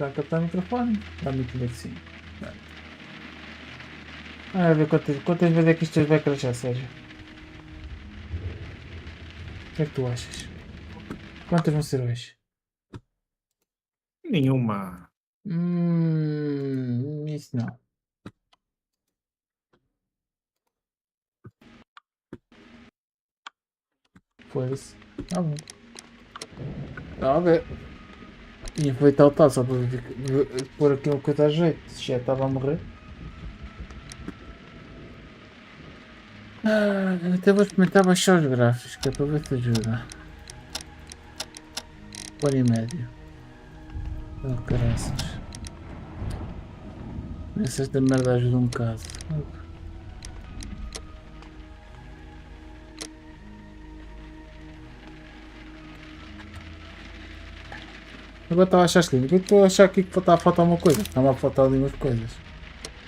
está a captar o microfone. Dá-me tudo que sim. A ver quantas vezes é que isto vai crashar, Sérgio? O que é que tu achas? Quantas vão ser hoje? Nenhuma. Isso não. Foda-se. Tá bom. Está a ver. Ia aproveitar o tal só para pôr aqui uma coisa a jeito. Se já estava a morrer. Até vou experimentar baixar os gráficos, que é para ver se ajuda. Pôr em médio. Oh, caraças. Vê se esta merda ajuda um bocado. Agora estava a achar esquisito. Estou a achar aqui que está a faltar uma coisa. Está-me a faltar ali umas coisas.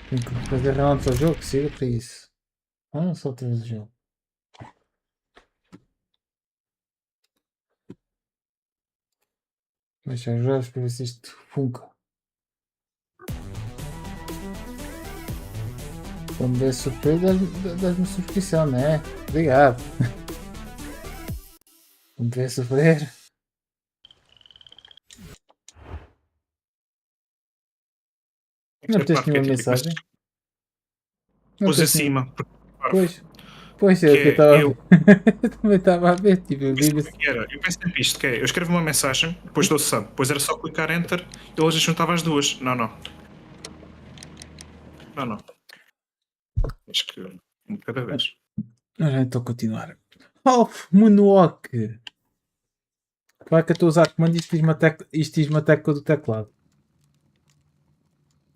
Tenho que fazer realmente o jogo, que siga para isso. Ah, só outra vez o jogo. Deixa os jogos para ver se isto funca. Quando der surpresa, das-me subscrição, né? Obrigado. Vamos ver sofrer. Não tens nenhuma mensagem? Não Pôs tens acima. Pois é o que eu estava a ver. Eu também estava a ver. Tipo, eu Eu penso sempre isto, que é, eu escrevo uma mensagem, depois dou sub, depois era só clicar enter e ele já juntava as duas. Não. Acho que um de cada vez. Ora, então continuar. Moonwalk. Claro que eu estou a usar comando e isto diz-me a tecla do teclado.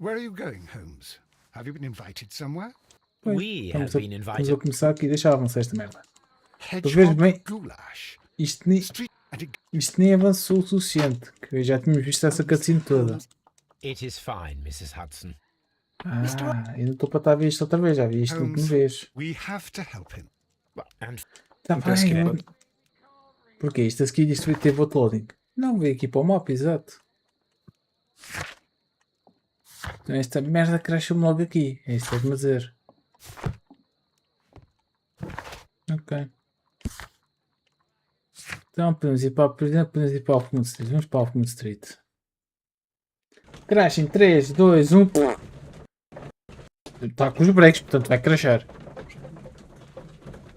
Where are you going, Holmes? Have you been invited somewhere? Pois, We have been estamos invited. a começar aqui. Deixa eu avançar esta merda. Hedgehog bem- goulash. Isto Street nem avançou o suficiente. Que já tínhamos visto essa cutscene toda. It is fine, Mrs. Hudson. Ainda estou para estar a ver isto outra vez. Já vi isto uma Holmes, vez. we have to help him. And Tá Parece que bem. Porquê? Isto aqui diz que teve outro loading. Não, veio aqui para o mapa, exato. Então esta merda cresce-me logo aqui. É isso que estás-me a dizer. Ok. Então podemos ir para, por exemplo, podemos ir para o Alphamont Street. Vamos para o Alphamont Street. Crash em 3, 2, 1. Está com os breaks, portanto vai crashar.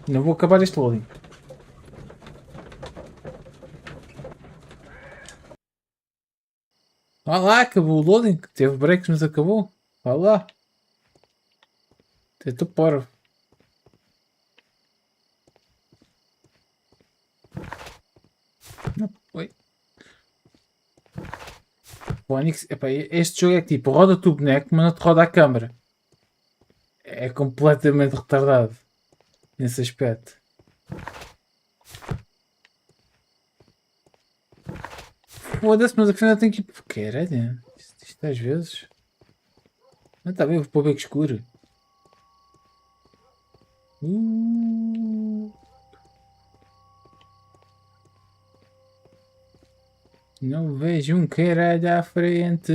Não vou acabar este loading. Vá lá, acabou o loading. Teve breaks, mas acabou. Vá lá. Tenta pôr. Oi. O Onix, epá, este jogo é tipo, roda-te o boneco, mas não te roda a câmera. É completamente retardado nesse aspecto. Foda-se, mas afinal tem que ir. Caralho, isto às vezes. Não está bem, vou para o beco escuro. Não vejo um caralho à frente.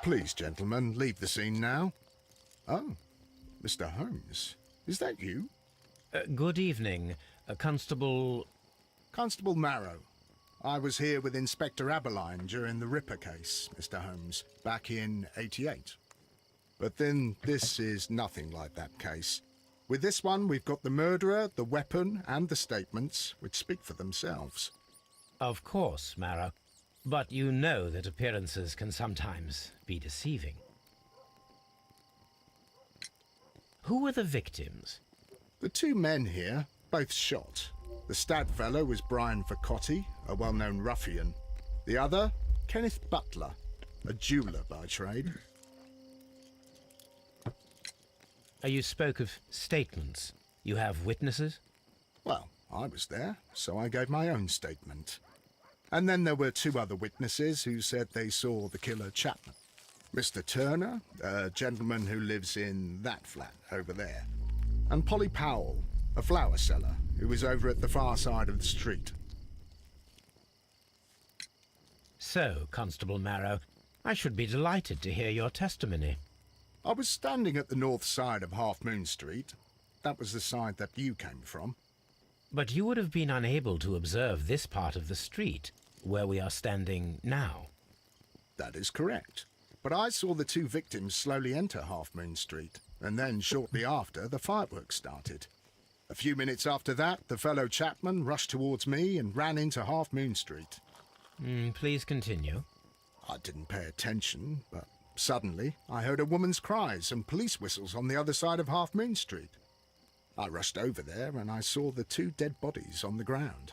Please, gentlemen, leave the scene now. Oh, Mr. Holmes, is that you? good evening, Constable. Constable Marrow. I was here with Inspector Aberline during the Ripper case, Mr. Holmes, back in '88. But then this is nothing like that case. With this one, we've got the murderer, the weapon, and the statements, which speak for themselves. Of course, Marrow. But you know that appearances can sometimes be deceiving. Who were the victims? The two men here, both shot. The stab fellow was Brian Vercotti, a well-known ruffian. The other, Kenneth Butler, a jeweller by trade. You spoke of statements. You have witnesses? Well, I was there, so I gave my own statement. And then there were two other witnesses who said they saw the killer Chapman. Mr. Turner, a gentleman who lives in that flat over there. And Polly Powell, a flower seller who was over at the far side of the street. So, Constable Marrow, I should be delighted to hear your testimony. I was standing at the north side of Half Moon Street. That was the side that you came from. But you would have been unable to observe this part of the street, where we are standing now. That is correct. But I saw the two victims slowly enter Half Moon Street, and then shortly after, the fireworks started. A few minutes after that, the fellow chapman rushed towards me and ran into Half Moon Street. Please continue. I didn't pay attention, but suddenly I heard a woman's cries and police whistles on the other side of Half Moon Street. I rushed over there and I saw the two dead bodies on the ground.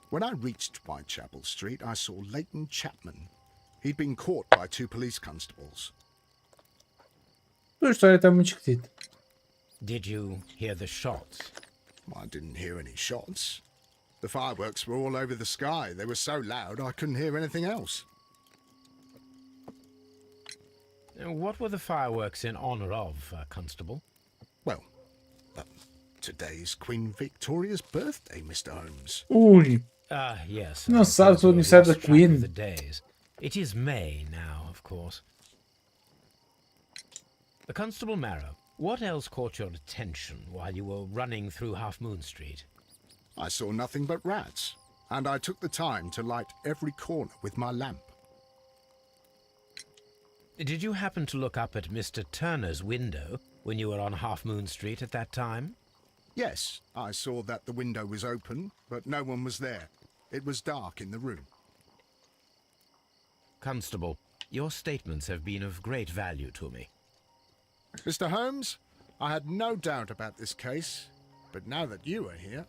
When I reached Whitechapel Street, I saw Leighton Chapman. He'd been caught by two police constables. A história está muito esquisita. Did you hear the shots? I didn't hear any shots. The fireworks were all over the sky. They were so loud I couldn't hear anything else. What were the fireworks in honor of, Constable? Well, today's Queen Victoria's birthday, Mr. Holmes. Ui, Yes. Não I sabes seem o to have aniversário da lost track of Queen. the days. It is May now, of course. Constable Marrow, what else caught your attention while you were running through Half Moon Street? I saw nothing but rats, and I took the time to light every corner with my lamp. Did you happen to look up at Mr. Turner's window when you were on Half Moon Street at that time? Yes, I saw that the window was open, but no one was there. It was dark in the room. Constable, your statements have been of great value to me. Mr. Holmes, I had no doubt about this case, but now that you are here...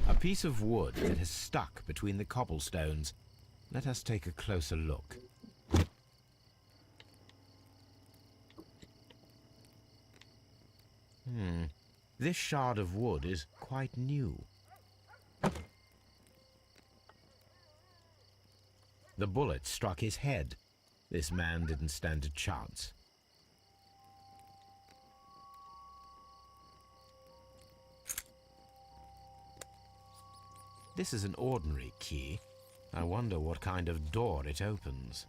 A piece of wood that has stuck between the cobblestones. Let us take a closer look. This shard of wood is quite new. The bullet struck his head. This man didn't stand a chance. This is an ordinary key. I wonder what kind of door it opens.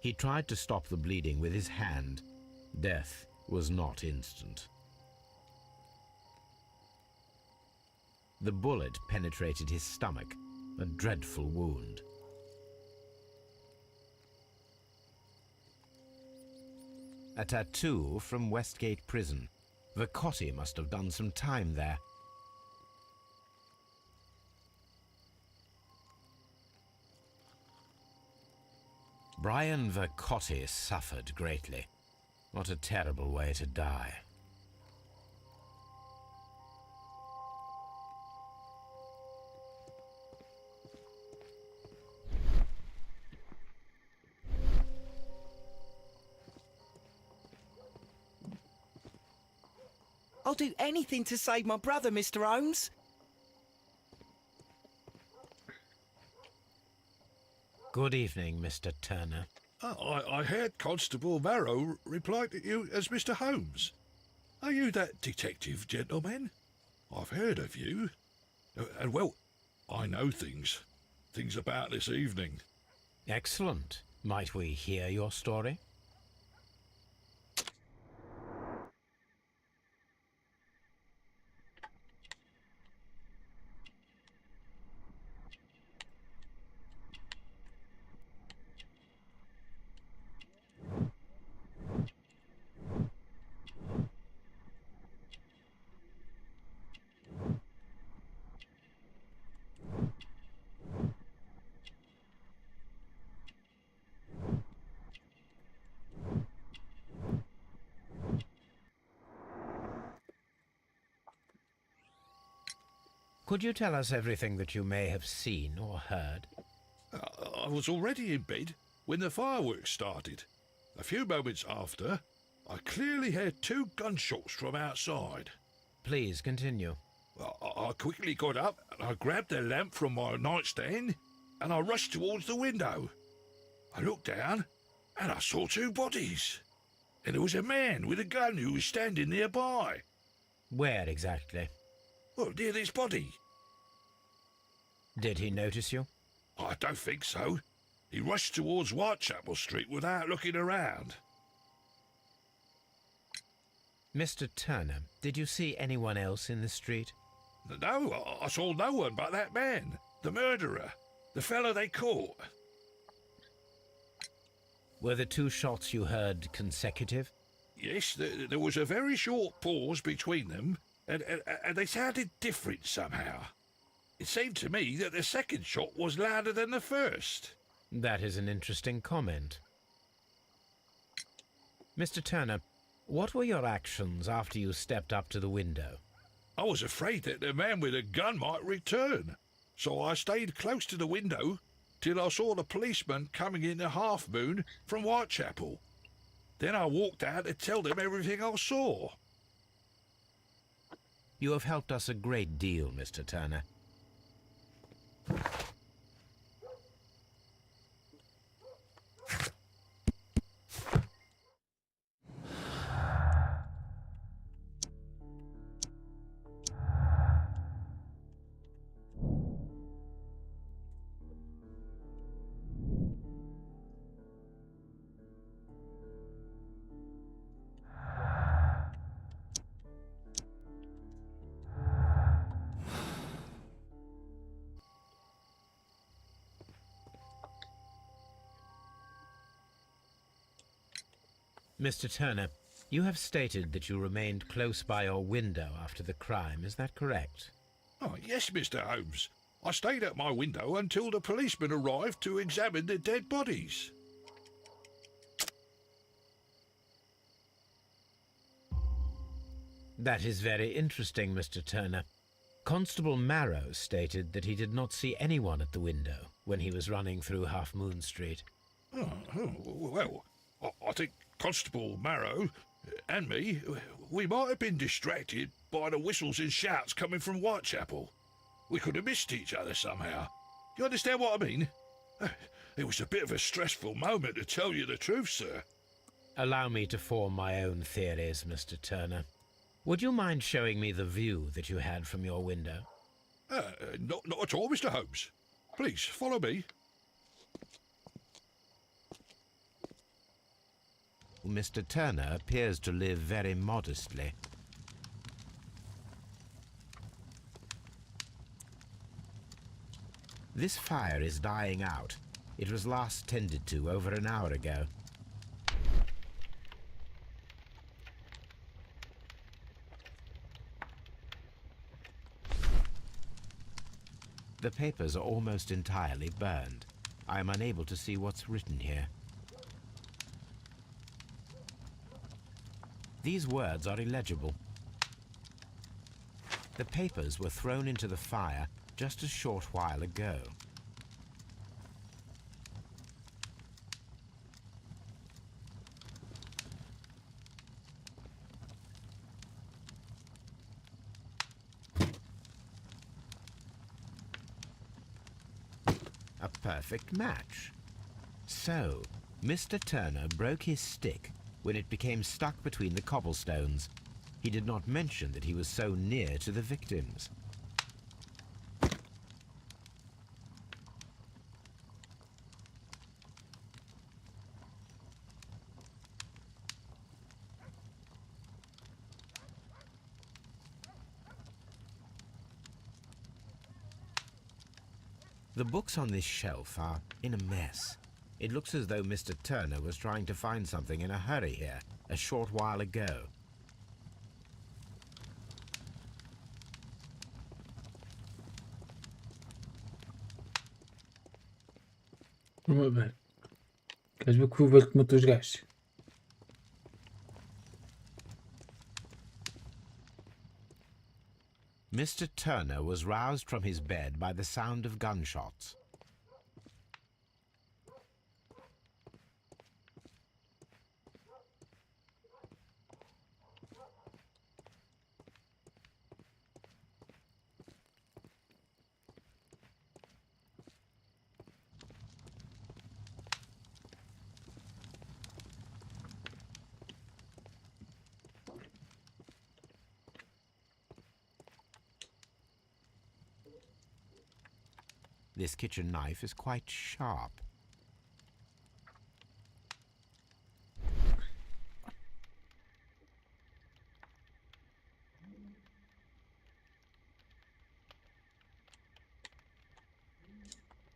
He tried to stop the bleeding with his hand. Death was not instant. The bullet penetrated his stomach, a dreadful wound. A tattoo from Westgate Prison. Vercotti must have done some time there. Brian Vercotti suffered greatly. What a terrible way to die. I'll do anything to save my brother, Mr. Holmes. Good evening, Mr. Turner. I heard Constable Marrow reply to you as Mr. Holmes. Are you that detective gentleman? I've heard of you. And well, I know things about this evening. Excellent. Might we hear your story? Could you tell us everything that you may have seen or heard? I was already in bed when the fireworks started. A few moments after, I clearly heard 2 gunshots from outside. Please continue. I quickly got up and I grabbed the lamp from my nightstand and I rushed towards the window. I looked down and I saw 2 bodies. And there was a man with a gun who was standing nearby. Where exactly? Well, near this body. Did he notice you? I don't think so. He rushed towards Whitechapel Street without looking around. Mr. Turner, did you see anyone else in the street? No, I saw no one but that man, the murderer, the fellow they caught. Were the 2 shots you heard consecutive? Yes, there was a very short pause between them, and they sounded different somehow. It seemed to me that the second shot was louder than the first. That is an interesting comment. Mr. Turner, what were your actions after you stepped up to the window? I was afraid that the man with a gun might return, so I stayed close to the window till I saw the policeman coming in the Half Moon from Whitechapel. Then I walked out to tell them everything I saw. You have helped us a great deal, Mr. Turner. Mr. Turner, you have stated that you remained close by your window after the crime, is that correct? Oh, yes, Mr. Holmes. I stayed at my window until the policeman arrived to examine the dead bodies. That is very interesting, Mr. Turner. Constable Marrow stated that he did not see anyone at the window when he was running through Half Moon Street. Well, I think Constable Marrow and me, we might have been distracted by the whistles and shouts coming from Whitechapel. We could have missed each other somehow. You understand what I mean? It was a bit of a stressful moment, to tell you the truth, sir. Allow me to form my own theories, Mr. Turner. Would you mind showing me the view that you had from your window? Not at all, Mr. Holmes. Please, follow me. Mr. Turner appears to live very modestly. This fire is dying out. It was last tended to over an hour ago. The papers are almost entirely burned. I am unable to see what's written here. These words are illegible. The papers were thrown into the fire just a short while ago. A perfect match. So, Mr. Turner broke his stick when it became stuck between the cobblestones. He did not mention that he was so near to the victims. The books on this shelf are in a mess. It looks as though Mr. Turner was trying to find something in a hurry here a short while ago. Vamos ver. Queres ver que o velho que matou os gajos? Mr. Turner was roused from his bed by the sound of gunshots. This kitchen knife is quite sharp.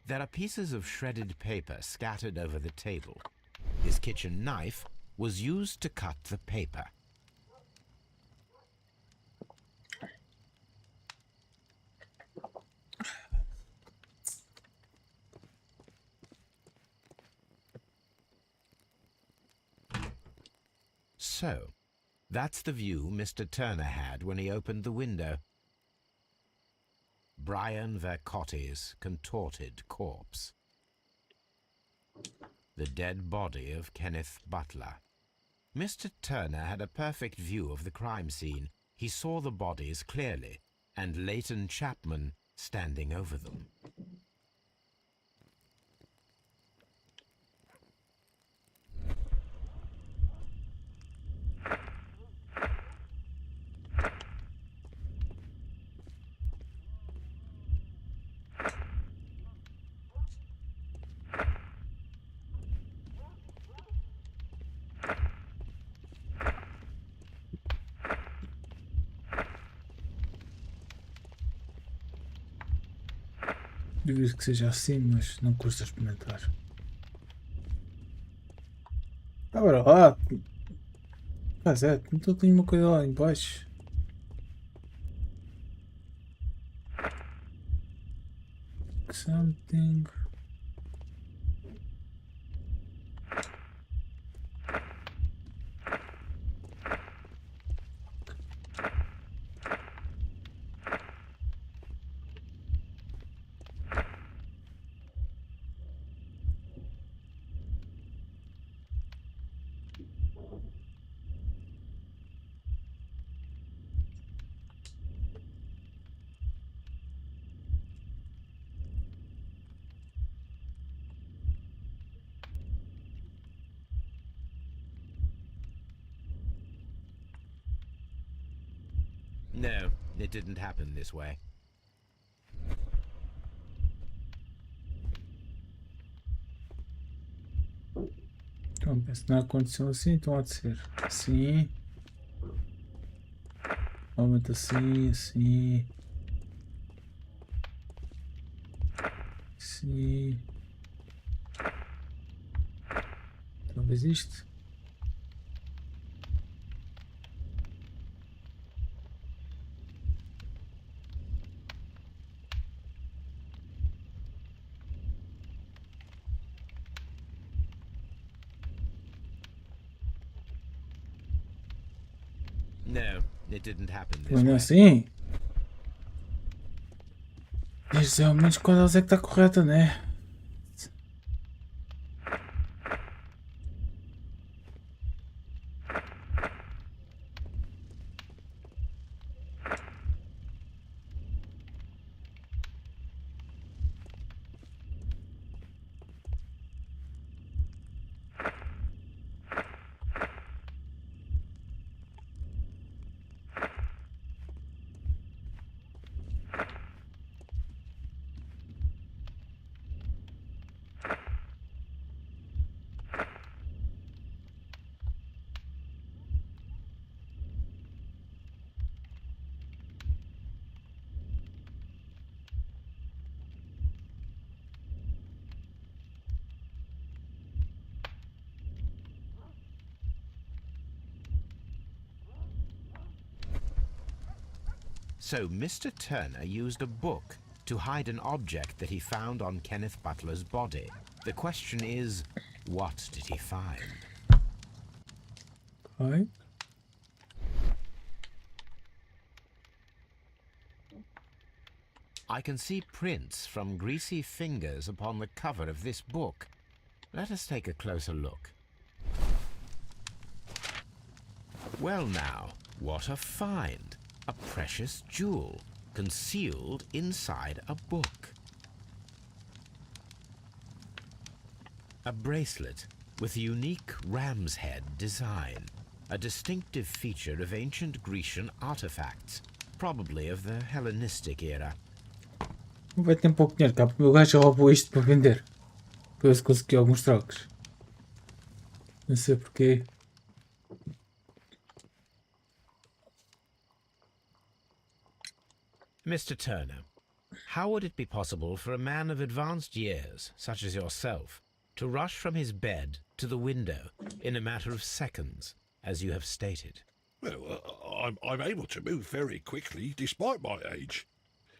There are pieces of shredded paper scattered over the table. This kitchen knife was used to cut the paper. So, that's the view Mr. Turner had when he opened the window. Brian Vercotti's contorted corpse. The dead body of Kenneth Butler. Mr. Turner had a perfect view of the crime scene. He saw the bodies clearly, and Leighton Chapman standing over them. Duvido que seja assim, mas não custa experimentar. Agora lá. Mas é, então tem uma coisa lá em baixo. Something. No, it didn't happen this way. Então, se não aconteceu assim, então há de ser assim. Normalmente assim, assim. Assim. Talvez isto. No, it didn't happen this Mas não é way. assim? Diz ao menos qual delas é que está correta, né? So Mr. Turner used a book to hide an object that he found on Kenneth Butler's body. The question is, what did he find? Vai. I can see prints from greasy fingers upon the cover of this book. Let us take a closer look. Well now, what a find! A precious jewel concealed inside a book. A bracelet with a unique ram's head design, a distinctive feature of ancient Grecian artifacts, probably of the Hellenistic era. Vai ter pouco dinheiro, cá, porque o meu gajo roubou isto para vender. Para ver se consegui alguns trocos. Não sei porquê. Mr. Turner, how would it be possible for a man of advanced years, such as yourself, to rush from his bed to the window in a matter of seconds, as you have stated? Well, I'm able to move very quickly despite my age.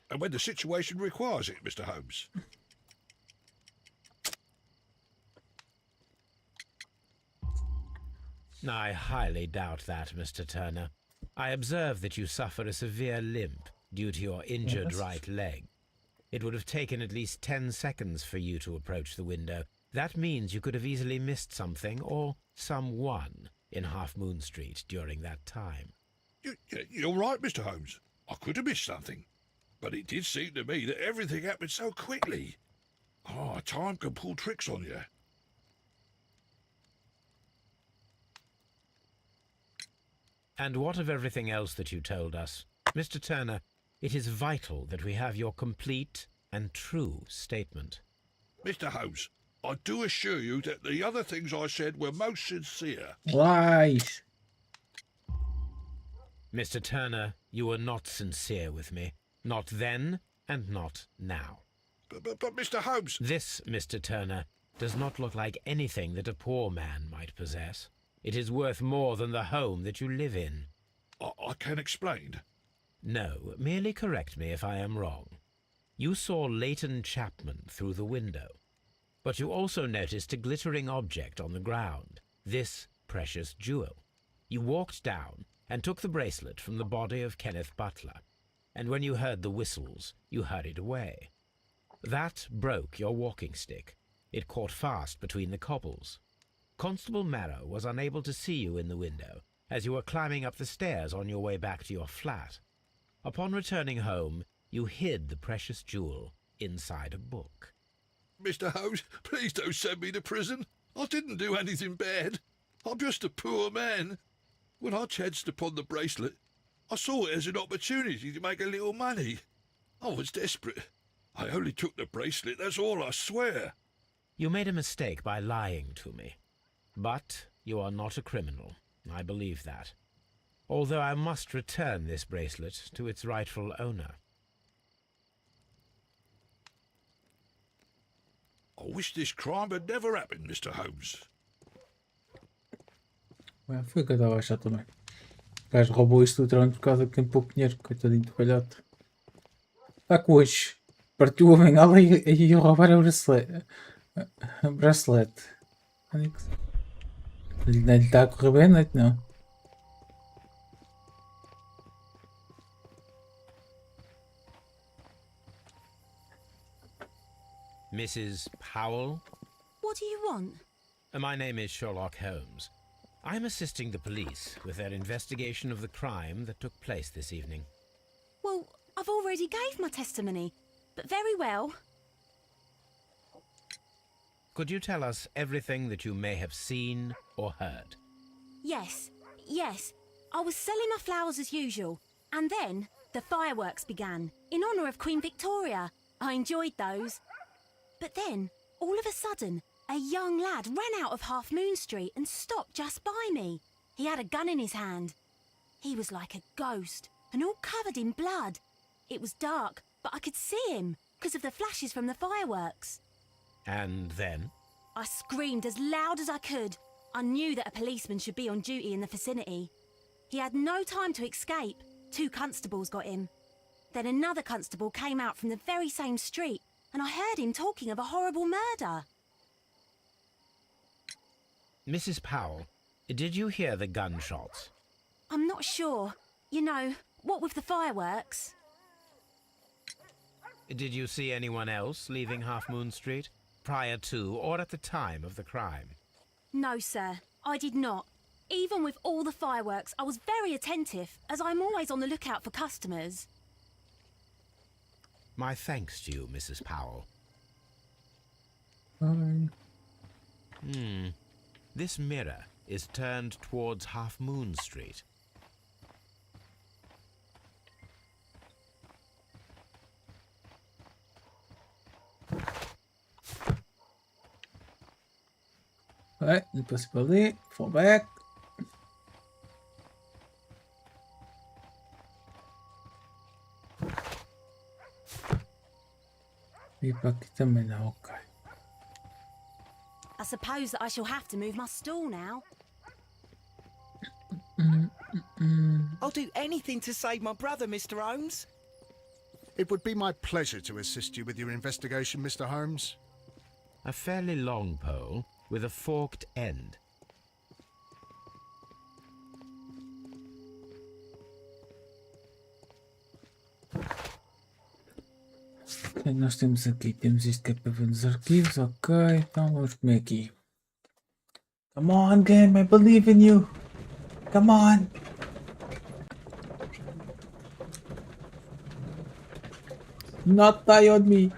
And when the situation requires it, Mr. Holmes. I highly doubt that, Mr. Turner. I observe that you suffer a severe limp due to your injured right leg. It would have taken at least 10 seconds for you to approach the window. That means you could have easily missed something or someone in Half Moon Street during that time. You're right, Mr. Holmes. I could have missed something. But it did seem to me that everything happened so quickly. Oh, time can pull tricks on you. And what of everything else that you told us? Mr. Turner, it is vital that we have your complete and true statement. Mr. Holmes, I do assure you that the other things I said were most sincere. Lies! Mr. Turner, you were not sincere with me. Not then, and not now. But Mr. Holmes... This, Mr. Turner, does not look like anything that a poor man might possess. It is worth more than the home that you live in. I can explain. No, merely correct me if I am wrong. You saw Leighton Chapman through the window, but you also noticed a glittering object on the ground, this precious jewel. You walked down and took the bracelet from the body of Kenneth Butler, and when you heard the whistles, you hurried away. That broke your walking stick. It caught fast between the cobbles. Constable Marrow was unable to see you in the window, as you were climbing up the stairs on your way back to your flat. Upon returning home, you hid the precious jewel inside a book. Mr. Holmes, please don't send me to prison. I didn't do anything bad. I'm just a poor man. When I chanced upon the bracelet, I saw it as an opportunity to make a little money. I was desperate. I only took the bracelet, that's all, I swear. You made a mistake by lying to me. But you are not a criminal. I believe that. Although I must return this bracelet to its rightful owner. I wish this crime had never happened, Mr. Holmes. Ué, foi o que eu estava a achar também. O gajo roubou isto literalmente por causa que tem pouco dinheiro, coitadinho do palhote. Está com hoje. Partiu a bengala e ia roubar a bracelete. A bracelete. Não lhe está a correr bem a noite, não. Mrs. Powell? What do you want? My name is Sherlock Holmes. I'm assisting the police with their investigation of the crime that took place this evening. Well, I've already gave my testimony, but very well. Could you tell us everything that you may have seen or heard? Yes. I was selling my flowers as usual, and then the fireworks began, in honour of Queen Victoria. I enjoyed those. But then, all of a sudden, a young lad ran out of Half Moon Street and stopped just by me. He had a gun in his hand. He was like a ghost, and all covered in blood. It was dark, but I could see him, because of the flashes from the fireworks. And then? I screamed as loud as I could. I knew that a policeman should be on duty in the vicinity. He had no time to escape. 2 constables got him. Then another constable came out from the very same street, and I heard him talking of a horrible murder. Mrs. Powell, did you hear the gunshots? I'm not sure. You know, what with the fireworks? Did you see anyone else leaving Half Moon Street, prior to or at the time of the crime? No, sir, I did not. Even with all the fireworks, I was very attentive, as I'm always on the lookout for customers. My thanks to you, Mrs. Powell. This mirror is turned towards Half Moon Street. Ok, depois para ali, fall back. E para aqui também não, ok. I suppose that I shall have to move my stool now. I'll do anything to save my brother, Mr. Holmes. It would be my pleasure to assist you with your investigation, Mr. Holmes. A fairly long pole with a forked end. Ok, nós temos aqui, temos isto que é para ver nos arquivos, ok, então vamos comer aqui. Come on game, I believe in you. Come on. Not die on me.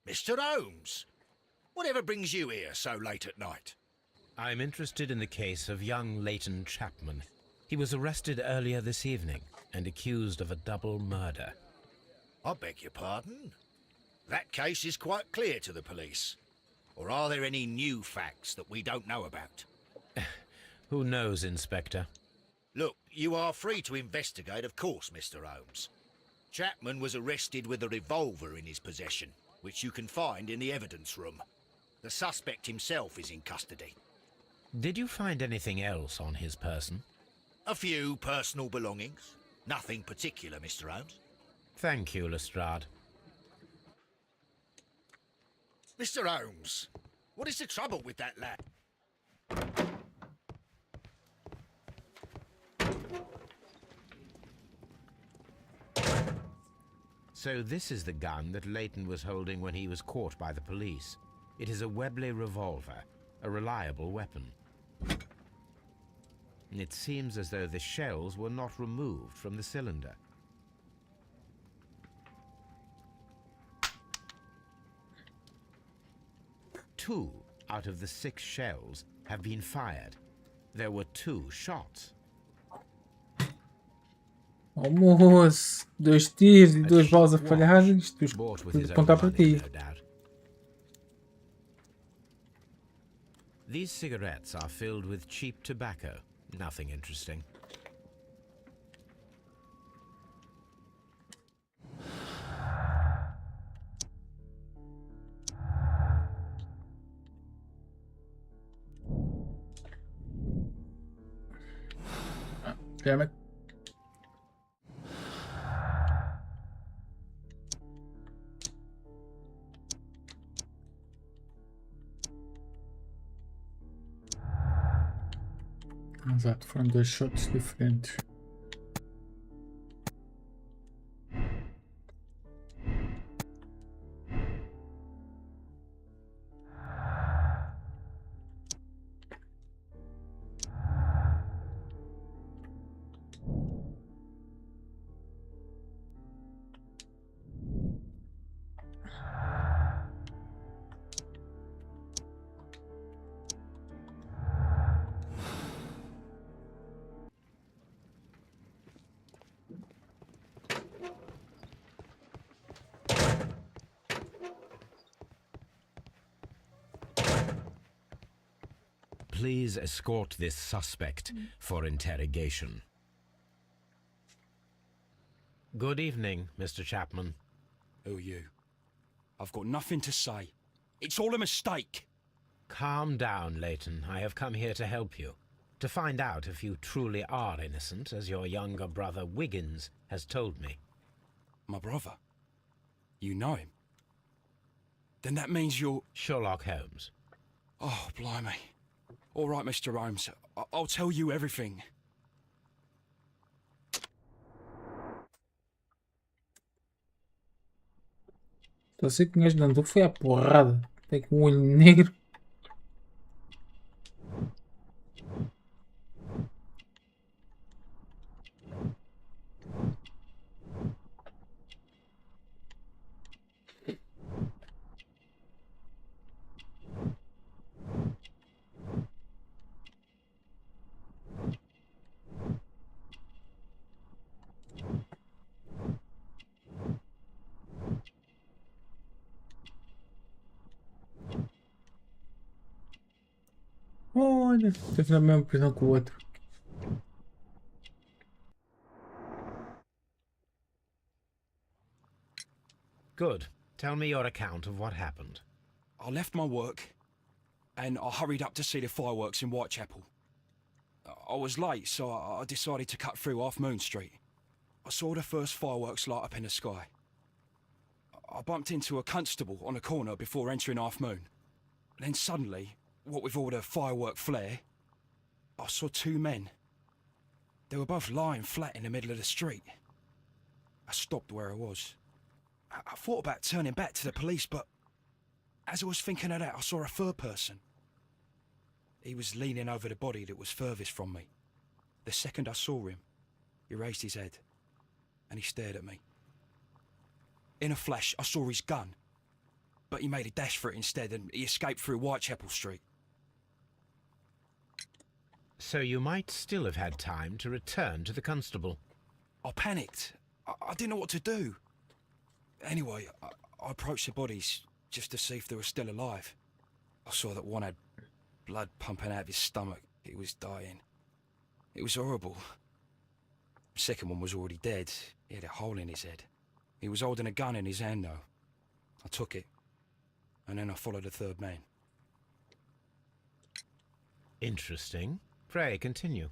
Mr. Holmes, whatever brings you here so late at night? I'm interested in the case of young Leighton Chapman. He was arrested earlier this evening and accused of a double murder. I beg your pardon? That case is quite clear to the police. Or are there any new facts that we don't know about? Who knows, Inspector? Look, you are free to investigate, of course, Mr. Holmes. Chapman was arrested with a revolver in his possession, which you can find in the evidence room. The suspect himself is in custody. Did you find anything else on his person? A few personal belongings. Nothing particular, Mr. Holmes. Thank you, Lestrade. Mr. Holmes, what is the trouble with that lad? So this is the gun that Leighton was holding when he was caught by the police. It is a Webley revolver, a reliable weapon. It seems as though the shells were not removed from the cylinder. Two out of the 6 shells have been fired. There were 2 shots. Almoço, 2 tiros e 2 balas a falhar, isto Bought with tudo his own apontar para money, ti. no doubt. These cigarettes are filled with cheap tobacco. Nothing interesting. Damn it. Exato, foram 2 shots diferentes. Please escort this suspect for interrogation. Good evening, Mr. Chapman. Who are you? I've got nothing to say. It's all a mistake. Calm down, Leighton. I have come here to help you. To find out if you truly are innocent, as your younger brother Wiggins has told me. My brother? You know him? Then that means you're... Sherlock Holmes. Oh, blimey. All right, Mr. Holmes. I'll tell you everything. Só sei que o gajo andou foi à porrada. Tem com um olho negro. Olha, esteve na mesma prisão que o outro. Good. Tell me your account of what happened. I left my work and I hurried up to see the fireworks in Whitechapel. I was late, so I decided to cut through Half Moon Street. I saw the first fireworks light up in the sky. I bumped into a constable on a corner before entering Half Moon. Then suddenly, what with all the firework flare, I saw two men. They were both lying flat in the middle of the street. I stopped where I was. I thought about turning back to the police, but as I was thinking of that, I saw a third person. He was leaning over the body that was furthest from me. The second I saw him, he raised his head and he stared at me. In a flash, I saw his gun, but he made a dash for it instead and he escaped through Whitechapel Street. So you might still have had time to return to the constable. I panicked. I didn't know what to do. Anyway, I approached the bodies just to see if they were still alive. I saw that one had blood pumping out of his stomach. He was dying. It was horrible. The second one was already dead. He had a hole in his head. He was holding a gun in his hand, though. I took it, and then I followed the third man. Interesting. Pray, continue.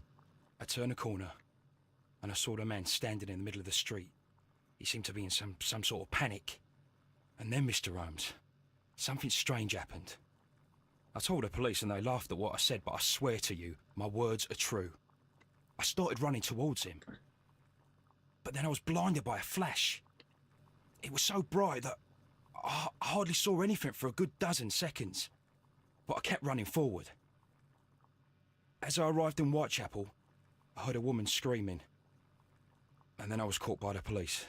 I turned a corner, and I saw the man standing in the middle of the street. He seemed to be in some sort of panic. And then, Mr. Holmes, something strange happened. I told the police and they laughed at what I said, but I swear to you, my words are true. I started running towards him. But then I was blinded by a flash. It was so bright that I hardly saw anything for a good dozen seconds. But I kept running forward. As I arrived in Whitechapel, I heard a woman screaming. And then I was caught by the police.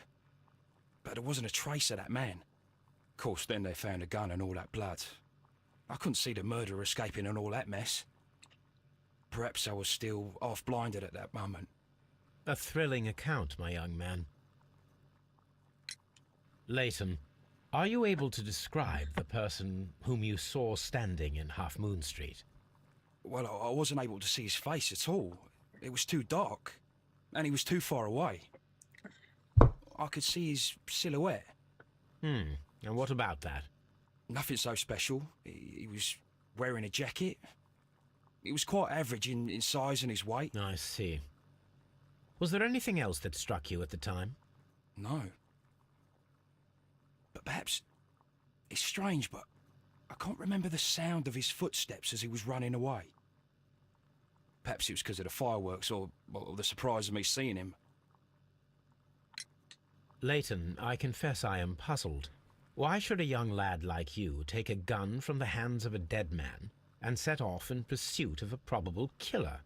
But there wasn't a trace of that man. Of course, then they found a gun and all that blood. I couldn't see the murderer escaping and all that mess. Perhaps I was still half-blinded at that moment. A thrilling account, my young man. Leighton, are you able to describe the person whom you saw standing in Half Moon Street? Well, I wasn't able to see his face at all. It was too dark, and he was too far away. I could see his silhouette. And what about that? Nothing so special. He was wearing a jacket. He was quite average in size and his weight. I see. Was there anything else that struck you at the time? No. But perhaps it's strange, but I can't remember the sound of his footsteps as he was running away. Perhaps it was because of the fireworks or the surprise of me seeing him. Leighton, I confess I am puzzled. Why should a young lad like you take a gun from the hands of a dead man and set off in pursuit of a probable killer?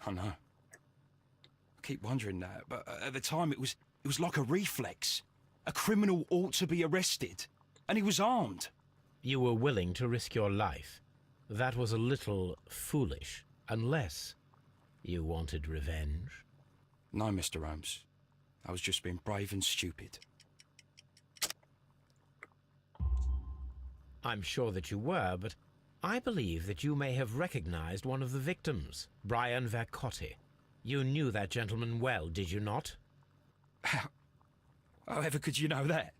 I know. I keep wondering that, but at the time it was like a reflex. A criminal ought to be arrested, and he was armed. You were willing to risk your life. That was a little foolish, unless you wanted revenge. No, Mr. Holmes. I was just being brave and stupid. I'm sure that you were, but I believe that you may have recognized one of the victims, Brian Vercotti. You knew that gentleman well, did you not? However could you know that?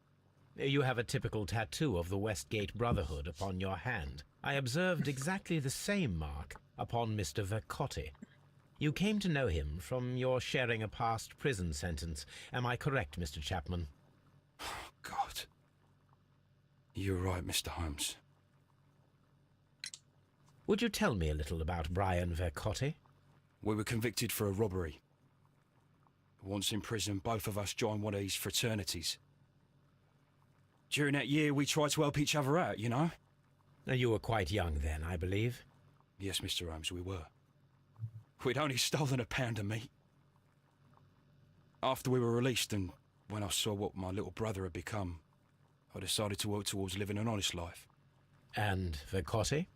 You have a typical tattoo of the Westgate Brotherhood upon your hand. I observed exactly the same mark upon Mr. Vercotti. You came to know him from your sharing a past prison sentence. Am I correct, Mr. Chapman? Oh, God. You're right, Mr. Holmes. Would you tell me a little about Brian Vercotti? We were convicted for a robbery. Once in prison, both of us joined one of these fraternities. During that year, we tried to help each other out, you know? You were quite young then, I believe. Yes, Mr. Holmes, we were. We'd only stolen a pound of meat. After we were released and when I saw what my little brother had become, I decided to work towards living an honest life. And Vercotti?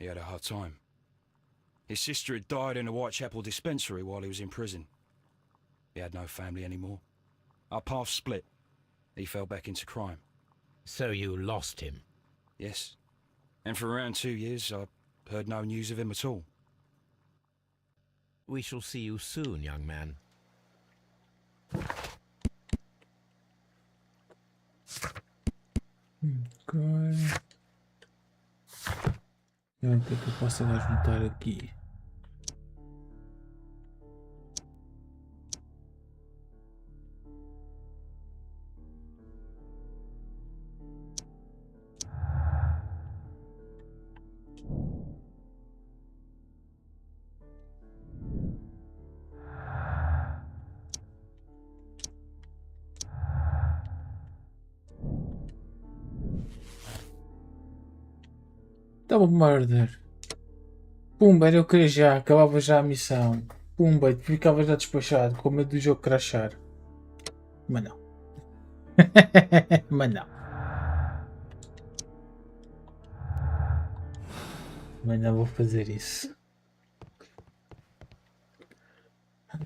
He had a hard time. His sister had died in a Whitechapel dispensary while he was in prison. He had no family anymore. Our paths split. He fell back into crime. So you lost him? Yes. And for around 2 years, I heard no news of him at all. We shall see you soon, young man. Ok. E o que é que eu posso agora juntar aqui? Double murder. Pumba, era eu querer já, acabava já a missão. Pumba, ficava já despachado, com medo do jogo crashar. Mas não. Mas não. Mas não vou fazer isso.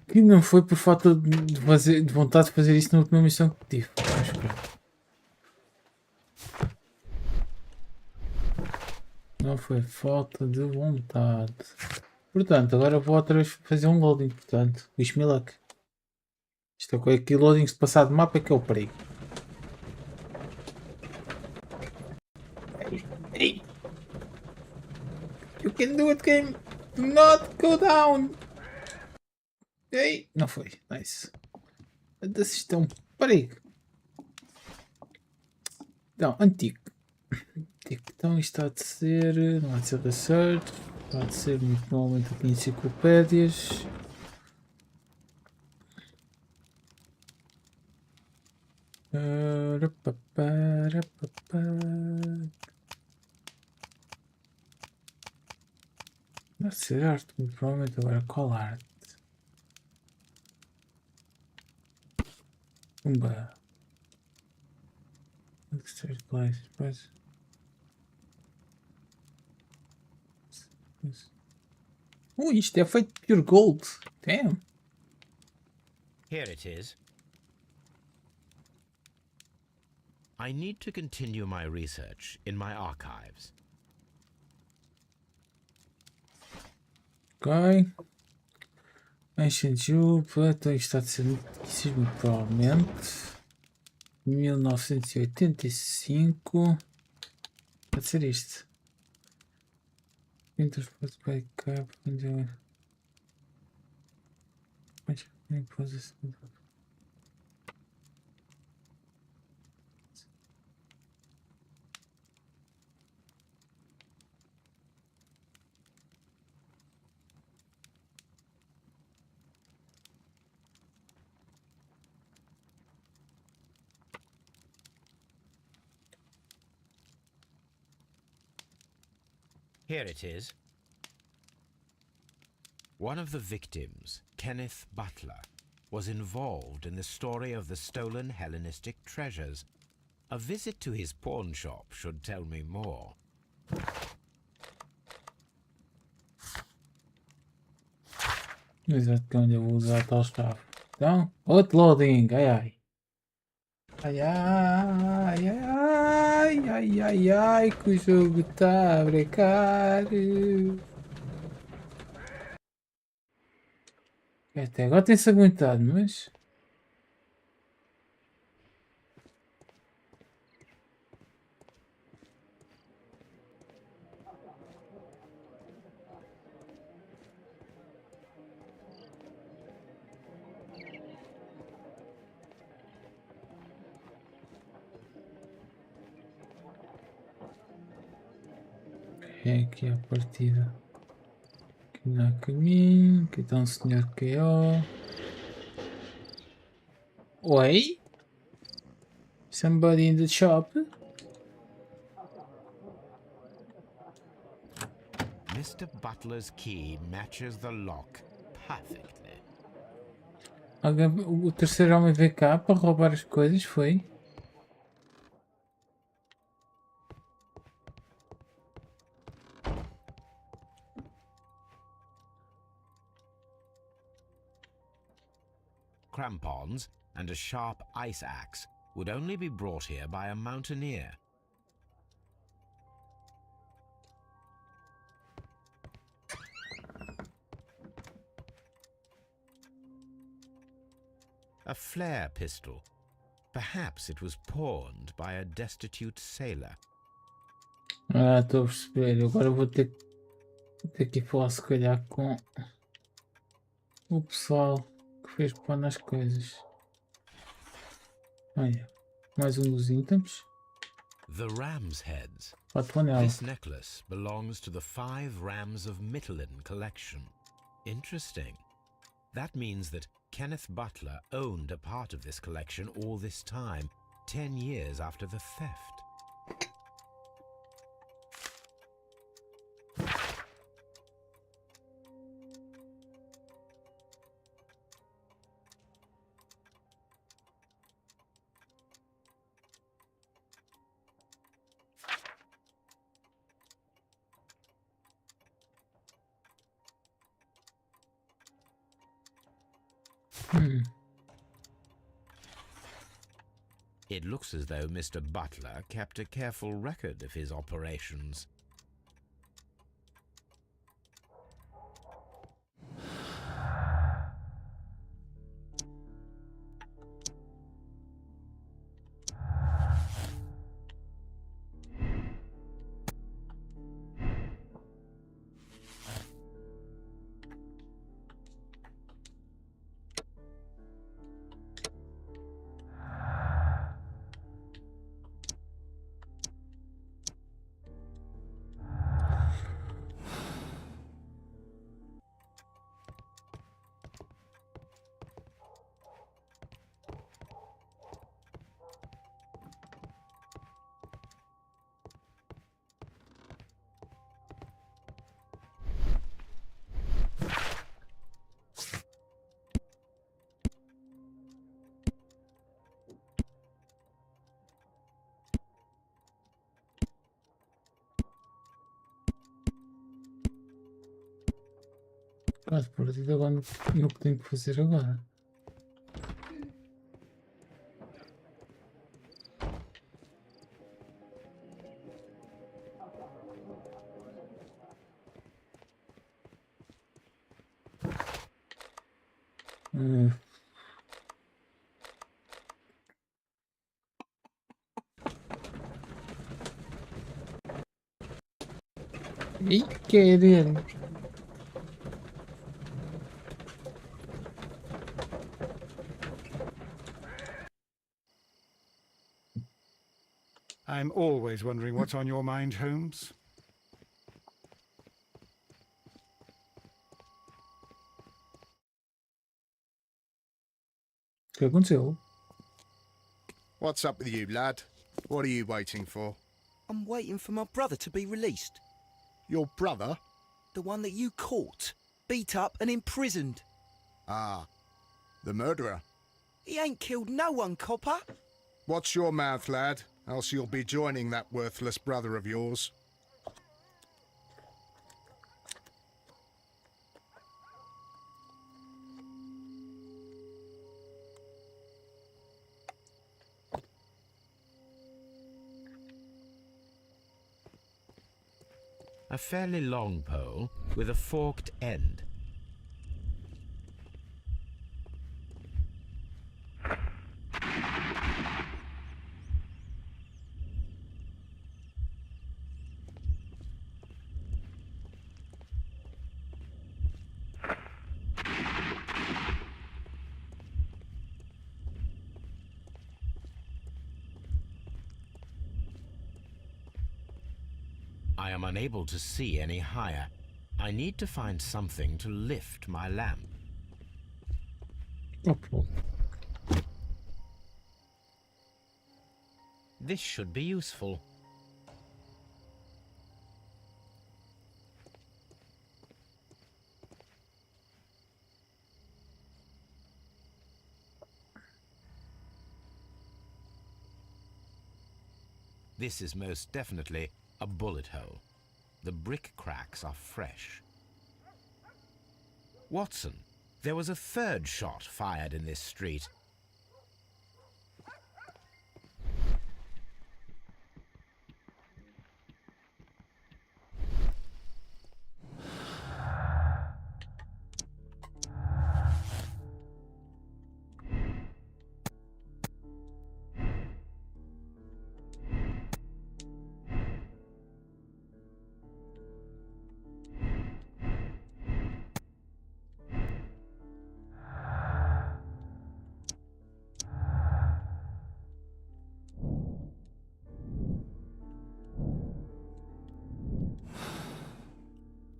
Que não foi por falta de vontade de fazer isso na última missão que tive. Mas pronto. Não foi falta de vontade. Portanto, agora vou outra vez fazer um loading. Portanto, wish me luck. Isto é com aqui loading de passar de mapa que é o perigo. Hey. You can do it, game. Do not go down. Ei, não foi. Nice. Isto é um perigo. Então, antigo. Então isto há de ser. Não há de ser research. Há de ser muito normalmente aqui enciclopédias. Deve ser arte, muito provavelmente agora qual arte? Umba. Pois. Isto é feito de pure gold. Damn. Here it is. I need to continue my research in my archives. Ok. Ancient Juba. Então isto está de ser muito provavelmente. 1985. Pode ser isto. Interpose by cap. Here it is. One of the victims, Kenneth Butler, was involved in the story of the stolen Hellenistic treasures. A visit to his pawn shop should tell me more. Exato, que onde eu vou usar tal chave. Então, outro loading. Ai ai. Ai ai ai ai ai ai que o jogo está a brecar. Até agora tem-se aguentado, mas... É aqui a partida. Aqui não há caminho. Aqui está um senhor KO. Oi? Somebody in the shop? Mr. Butler's key matches the lock perfectly. O terceiro homem veio cá para roubar as coisas, foi? Crampons and a sharp ice axe would only be brought here by a mountaineer. A flare pistol. Perhaps it was pawned by a destitute sailor. Ah, estou a perceber. Agora vou ter que ir falar se calhar com o pessoal que fez pôr nas coisas. Olha, mais um dos itens. The ram's heads. 4 anel. This necklace belongs to the 5 Rams of Mittelin collection. Interesting. That means that Kenneth Butler owned a part of this collection all this time, 10 years after the theft. It looks as though Mr. Butler kept a careful record of his operations. Caso partido agora no que tenho que fazer agora. Ih, querer. I'm always wondering what's on your mind, Holmes. O que aconteceu? What's up with you, lad? What are you waiting for? I'm waiting for my brother to be released. Your brother? The one that you caught, beat up and imprisoned. Ah, the murderer. He ain't killed no one, copper. Watch your mouth, lad, else you'll be joining that worthless brother of yours. A fairly long pole with a forked end. I am unable to see any higher. I need to find something to lift my lamp. Opo. This should be useful. This is most definitely a bullet hole. The brick cracks are fresh. Watson, there was a third shot fired in this street.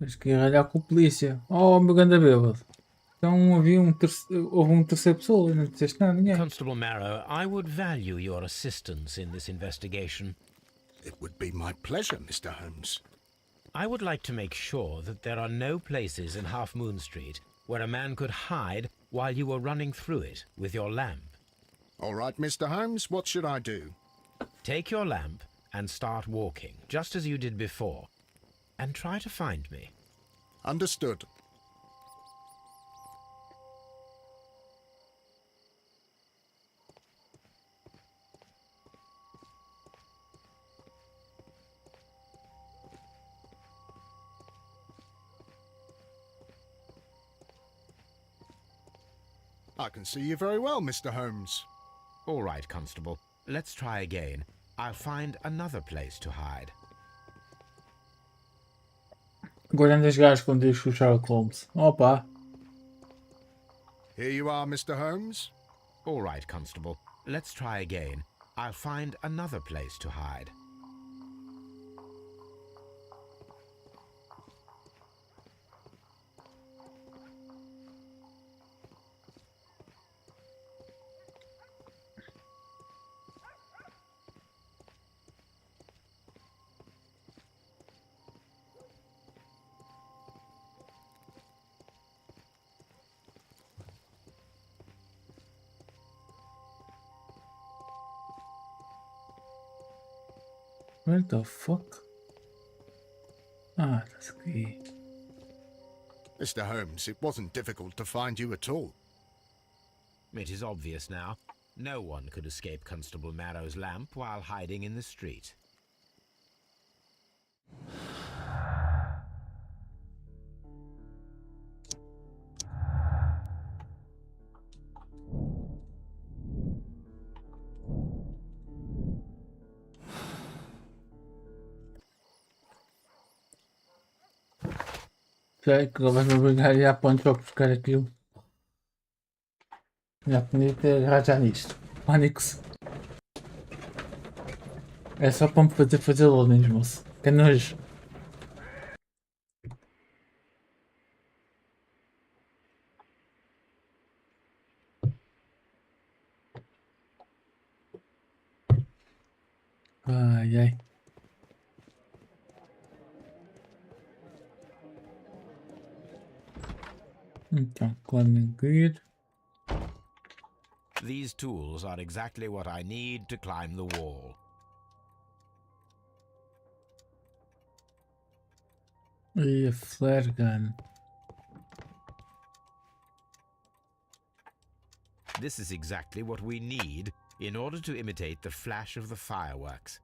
Tens que ir ralhar com a polícia. Oh, meu ganda bêbado. Então havia houve um terceiro pessoa, não disseste nada, ninguém. Constable Marrow, I would value your assistance in this investigation. It would be my pleasure, Mr. Holmes. I would like to make sure that there are no places in Half Moon Street where a man could hide while you were running through it with your lamp. All right, Mr. Holmes, what should I do? Take your lamp and start walking, just as you did before, and try to find me. Understood. I can see you very well, Mr. Holmes. All right, Constable. Let's try again. I'll find another place to hide. Agora andas gajos quando diz o Sherlock Holmes. Opa! Here you are, Mr. Holmes. All right, Constable. Let's try again. I'll find another place to hide. Where the fuck? Ah, that's okay. Mr. Holmes, it wasn't difficult to find you at all. It is obvious now. No one could escape Constable Marrow's lamp while hiding in the street. Sei que vais me obrigar a ir à ponte para buscar aquilo. Já podia ter agarrado já nisto. Pânico-se. É só para me fazer loadings, moço. Que nojo. Ai, ai. Então, climbing good. These tools are exactly what I need to climb the wall. E a flare gun. This is exactly what we need in order to imitate the flash of the fireworks.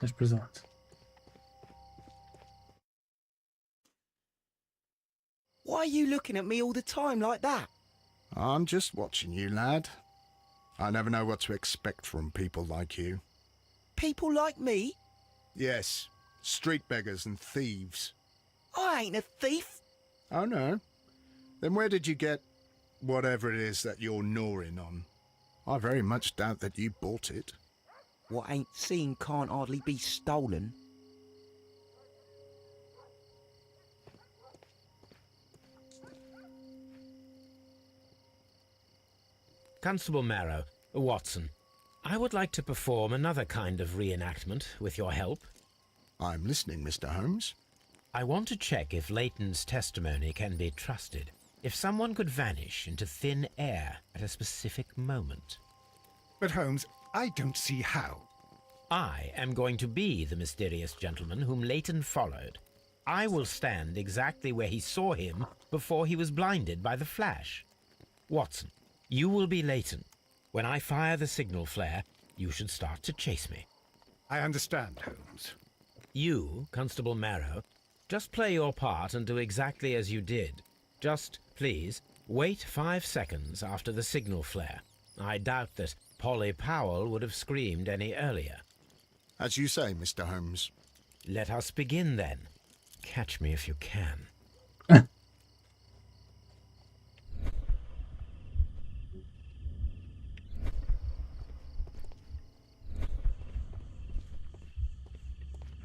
Estás presente. Why are you looking at me all the time like that? I'm just watching you, lad. I never know what to expect from people like you. People like me? Yes, street beggars and thieves. I ain't a thief. Oh, no? Then where did you get whatever it is that you're gnawing on? I very much doubt that you bought it. What ain't seen can't hardly be stolen. Constable Marrow, Watson, I would like to perform another kind of reenactment with your help. I'm listening, Mr. Holmes. I want to check if Leighton's testimony can be trusted. If someone could vanish into thin air at a specific moment. But Holmes, I don't see how. I am going to be the mysterious gentleman whom Leighton followed. I will stand exactly where he saw him before he was blinded by the flash. Watson, You will be Leighton. When I fire the signal flare, you should start to chase me. I understand, Holmes. You, Constable Marrow, just play your part and do exactly as you did. Just, please, wait 5 seconds after the signal flare. I doubt that Polly Powell would have screamed any earlier. As you say, Mr. Holmes. Let us begin then. Catch me if you can. The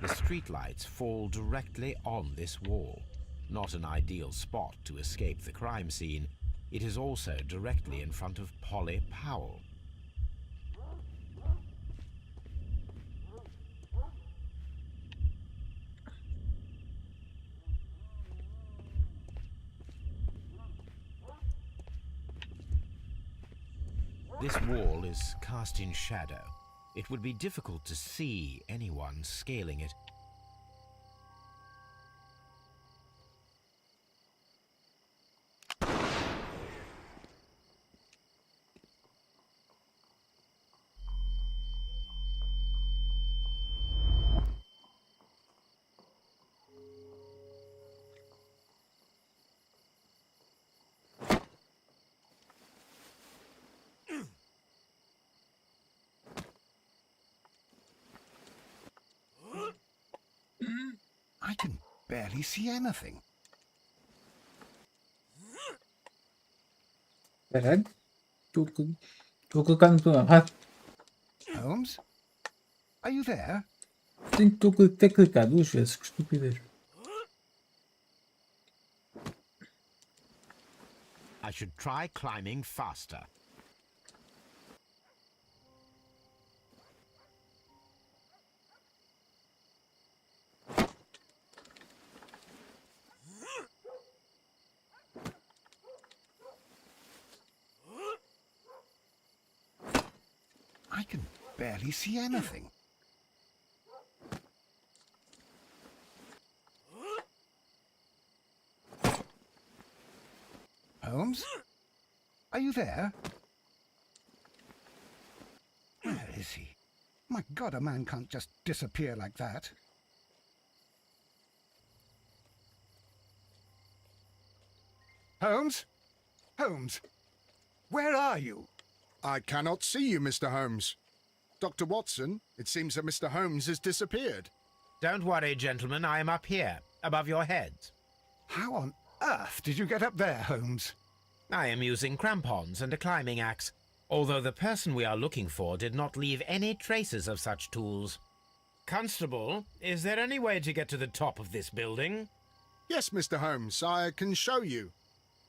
streetlights fall directly on this wall. Not an ideal spot to escape the crime scene. It is also directly in front of Polly Powell. This wall is cast in shadow. It would be difficult to see anyone scaling it. I can barely see anything. Espera, estou a clicar no botão errado. Holmes? Are you there? Estou a ter clicar 2 vezes, que estupidez. I should try climbing faster. I can barely see anything. Holmes? Are you there? Where is he? My God, a man can't just disappear like that. Holmes? Holmes? Where are you? I cannot see you, Mr. Holmes. Dr. Watson, it seems that Mr. Holmes has disappeared. Don't worry, gentlemen, I am up here, above your heads. How on earth did you get up there, Holmes? I am using crampons and a climbing axe, although the person we are looking for did not leave any traces of such tools. Constable, is there any way to get to the top of this building? Yes, Mr. Holmes, I can show you.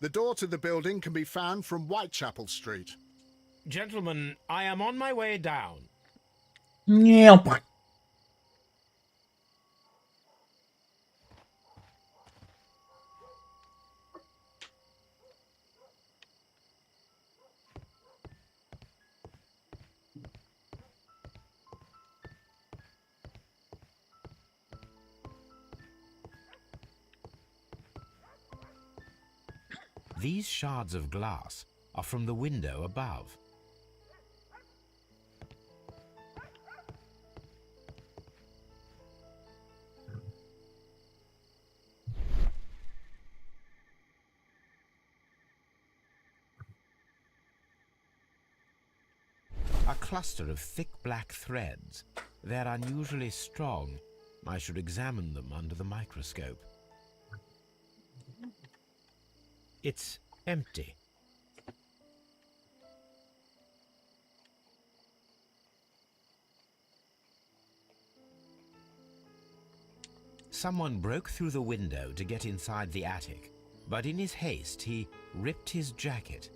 The door to the building can be found from Whitechapel Street. Gentlemen, I am on my way down. Nham. These shards of glass are from the window above. A cluster of thick black threads. They're unusually strong. I should examine them under the microscope. It's empty. Someone broke through the window to get inside the attic, but in his haste he ripped his jacket.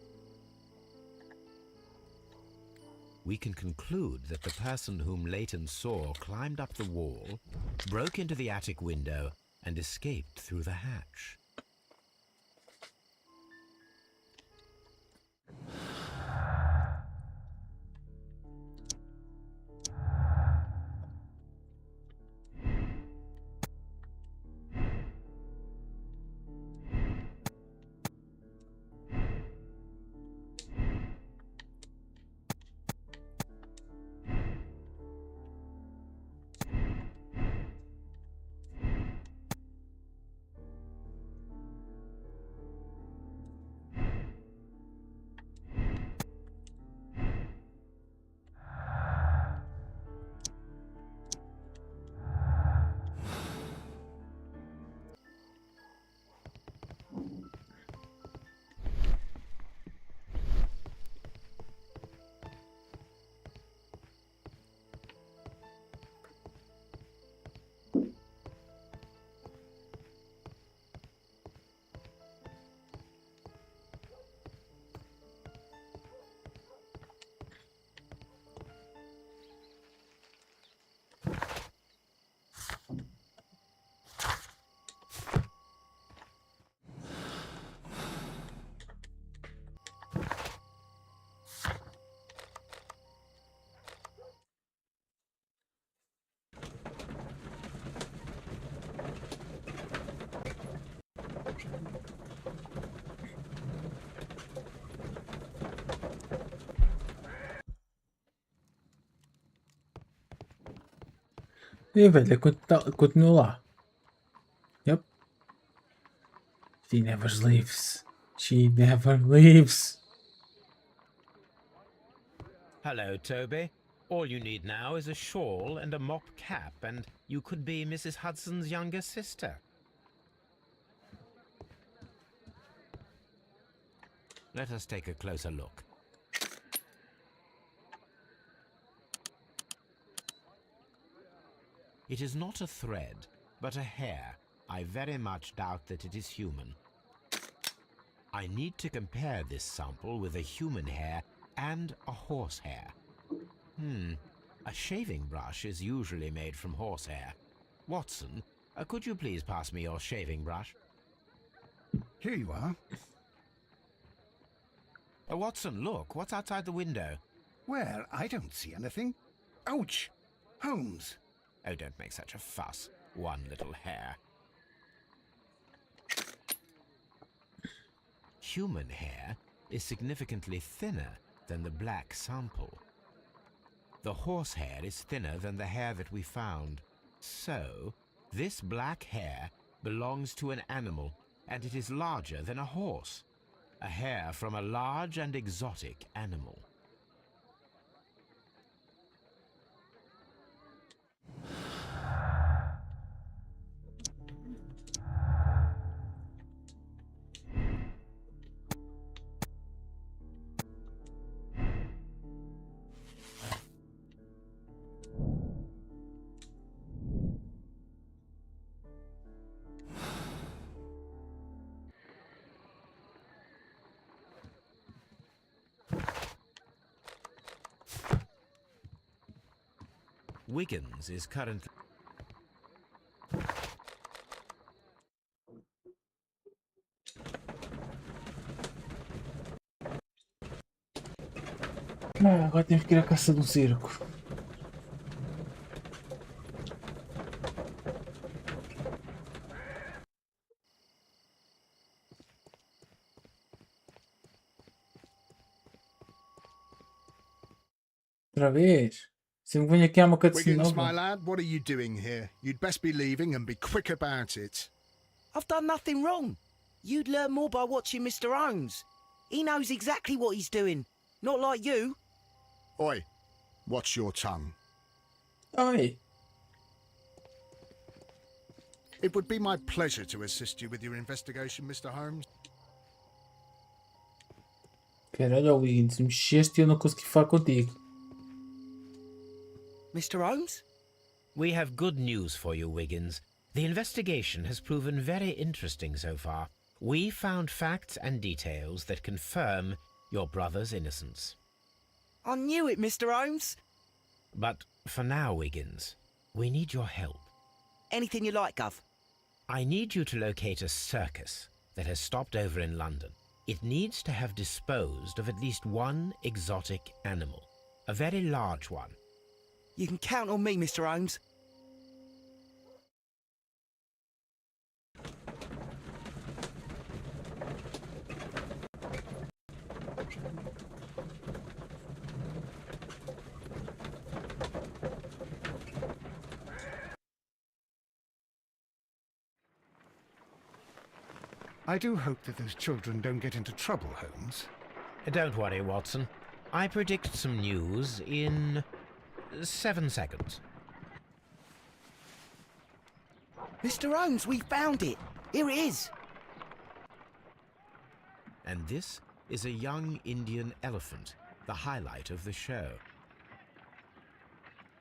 We can conclude that the person whom Leighton saw climbed up the wall, broke into the attic window, and escaped through the hatch. E a velha continua lá. Yep. She never leaves. She never leaves. Hello, Toby. All you need now is a shawl and a mop cap, and you could be Mrs. Hudson's younger sister. Let us take a closer look. It is not a thread, but a hair. I very much doubt that it is human. I need to compare this sample with a human hair and a horse hair. A shaving brush is usually made from horsehair. Watson, could you please pass me your shaving brush? Here you are. Watson, look, what's outside the window? Well, I don't see anything. Ouch! Holmes! Oh, don't make such a fuss. One little hair. Human hair is significantly thinner than the black sample. The horsehair is thinner than the hair that we found. So, this black hair belongs to an animal, and it is larger than a horse. A hair from a large and exotic animal. Wiggins is currently... Agora temos que ir à caça do circo. Outra vez? Sempre venho aqui há uma cutscene Wiggins, nova. my lad, what are you doing here? You'd best be leaving and be quick about it. I've done nothing wrong. You'd learn more by watching Mr. Holmes. He knows exactly what he's doing. Not like you. Oi, watch your tongue. Oi. It would be my pleasure to assist you with your investigation, Mr. Holmes. Caralho, Wiggins, mexeste e eu não consegui falar contigo. Mr. Holmes? We have good news for you, Wiggins. The investigation has proven very interesting so far. We found facts and details that confirm your brother's innocence. I knew it, Mr. Holmes. But for now, Wiggins, we need your help. Anything you like, Gov. I need you to locate a circus that has stopped over in London. It needs to have disposed of at least one exotic animal. A very large one. You can count on me, Mr. Holmes. I do hope that those children don't get into trouble, Holmes. Don't worry, Watson. I predict some news in 7 seconds. Mr. Holmes, we found it. Here it is. And this is a young Indian elephant, the highlight of the show.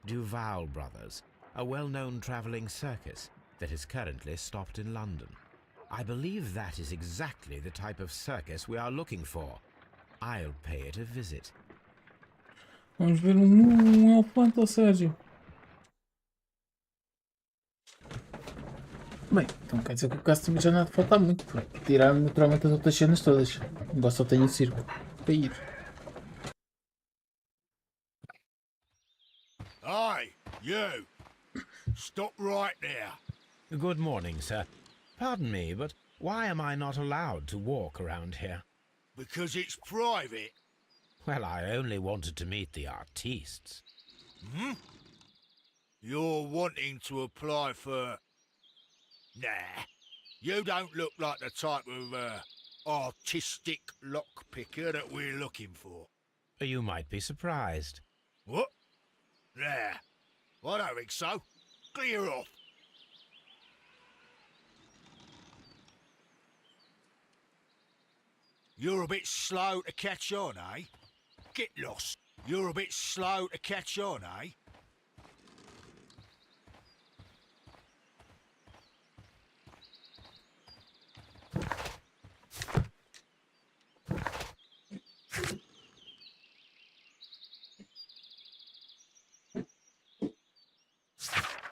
Duval Brothers, a well-known travelling circus that is currently stopped in London. I believe that is exactly the type of circus we are looking for. I'll pay it a visit. Vamos ver um elefante, ó Sérgio. Bem, então quer dizer que o caso também já não há de faltar muito. Tiraram naturalmente as outras cenas todas. Agora só tenho o circo para ir. Aye, you! Stop right there. Good morning, sir. Pardon me, but why am I not allowed to walk around here? Because it's private. Well, I only wanted to meet the artistes. You're wanting to apply for... Nah, you don't look like the type of artistic lockpicker that we're looking for. You might be surprised. What? Nah, I don't think so. Clear off. You're a bit slow to catch on, eh? Get lost. You're a bit slow to catch on, eh?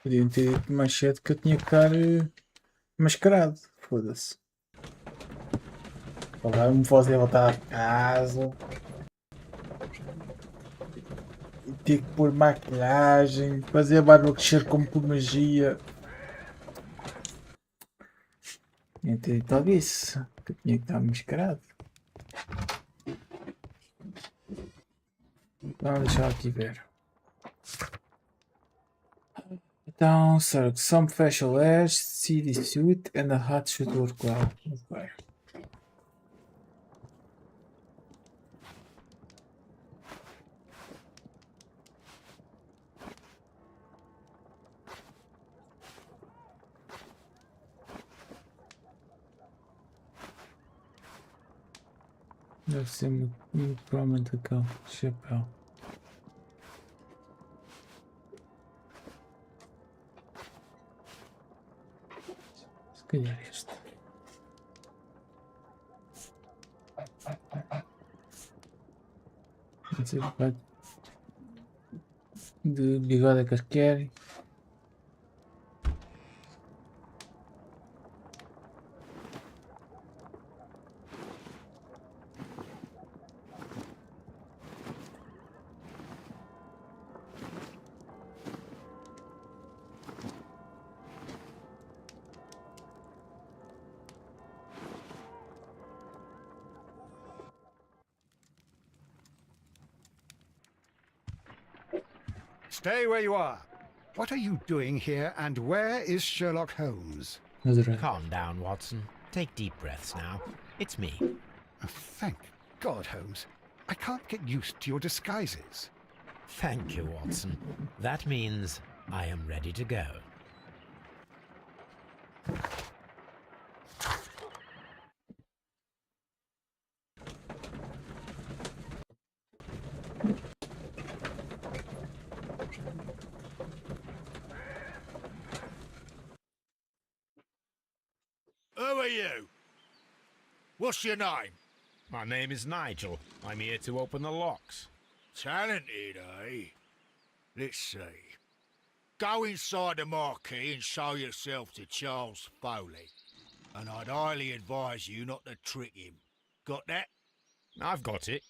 Podiam ter dito mais cedo que eu tinha que estar mascarado. Foda-se. Agora-me fazer voltar a casa. E ter que pôr maquilhagem. Fazer a barba crescer como por magia. Tinha que ter dito logo isso. Que eu tinha que estar mascarado. Vamos deixar aqui ver. Então, sir, some facial hairs, CD suit, and a hat should work well. Okay. Deve ser muito provavelmente aquele chapéu. Se calhar este. Não sei o que de bigode é que eles querem. Stay where you are. What are you doing here, and where is Sherlock Holmes? Calm down, Watson. Take deep breaths now. It's me. Oh, thank God, Holmes. I can't get used to your disguises. Thank you, Watson. That means I am ready to go. Who are you? What's your name? My name is Nigel. I'm here to open the locks. Talented, eh? Let's see. Go inside the marquee and show yourself to Charles Foley. And I'd highly advise you not to trick him. Got that? I've got it.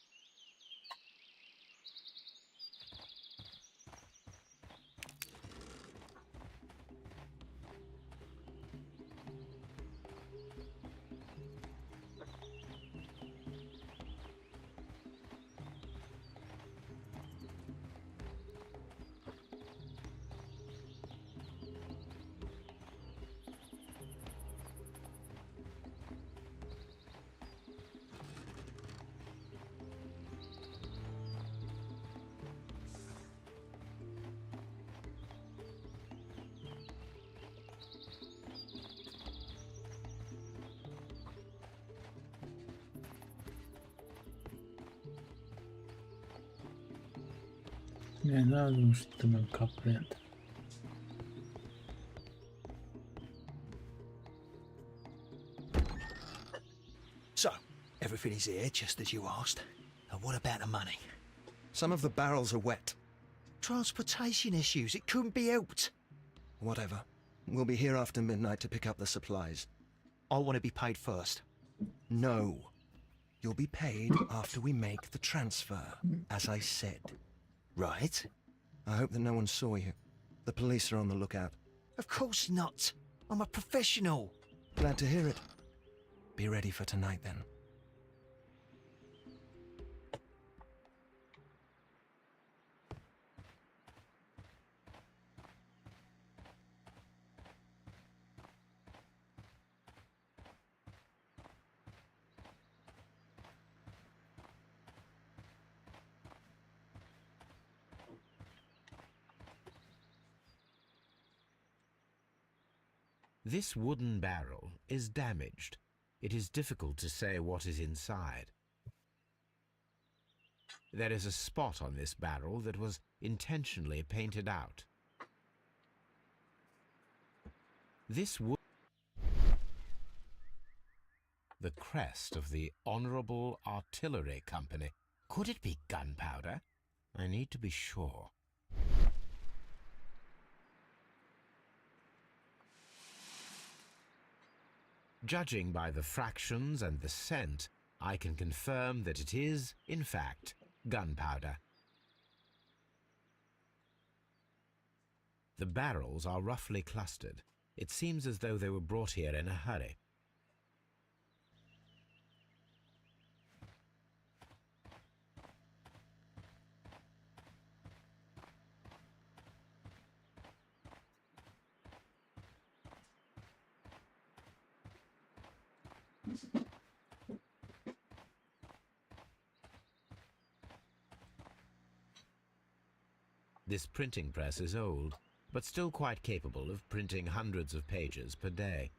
Não é nada, vamos também cá para dentro. So, everything is here, just as you asked. And what about the money? Some of the barrels are wet. Transportation issues, it couldn't be helped. Whatever. We'll be here after midnight to pick up the supplies. I want to be paid first. No. You'll be paid after we make the transfer, as I said. Right? I hope that no one saw you. The police are on the lookout. Of course not. I'm a professional. Glad to hear it. Be ready for tonight, then. This wooden barrel is damaged. It is difficult to say what is inside. There is a spot on this barrel that was intentionally painted out. This wood... The crest of the Honourable Artillery Company. Could it be gunpowder? I need to be sure. Judging by the fractions and the scent, I can confirm that it is, in fact, gunpowder. The barrels are roughly clustered. It seems as though they were brought here in a hurry. This printing press is old, but still quite capable of printing hundreds of pages per day.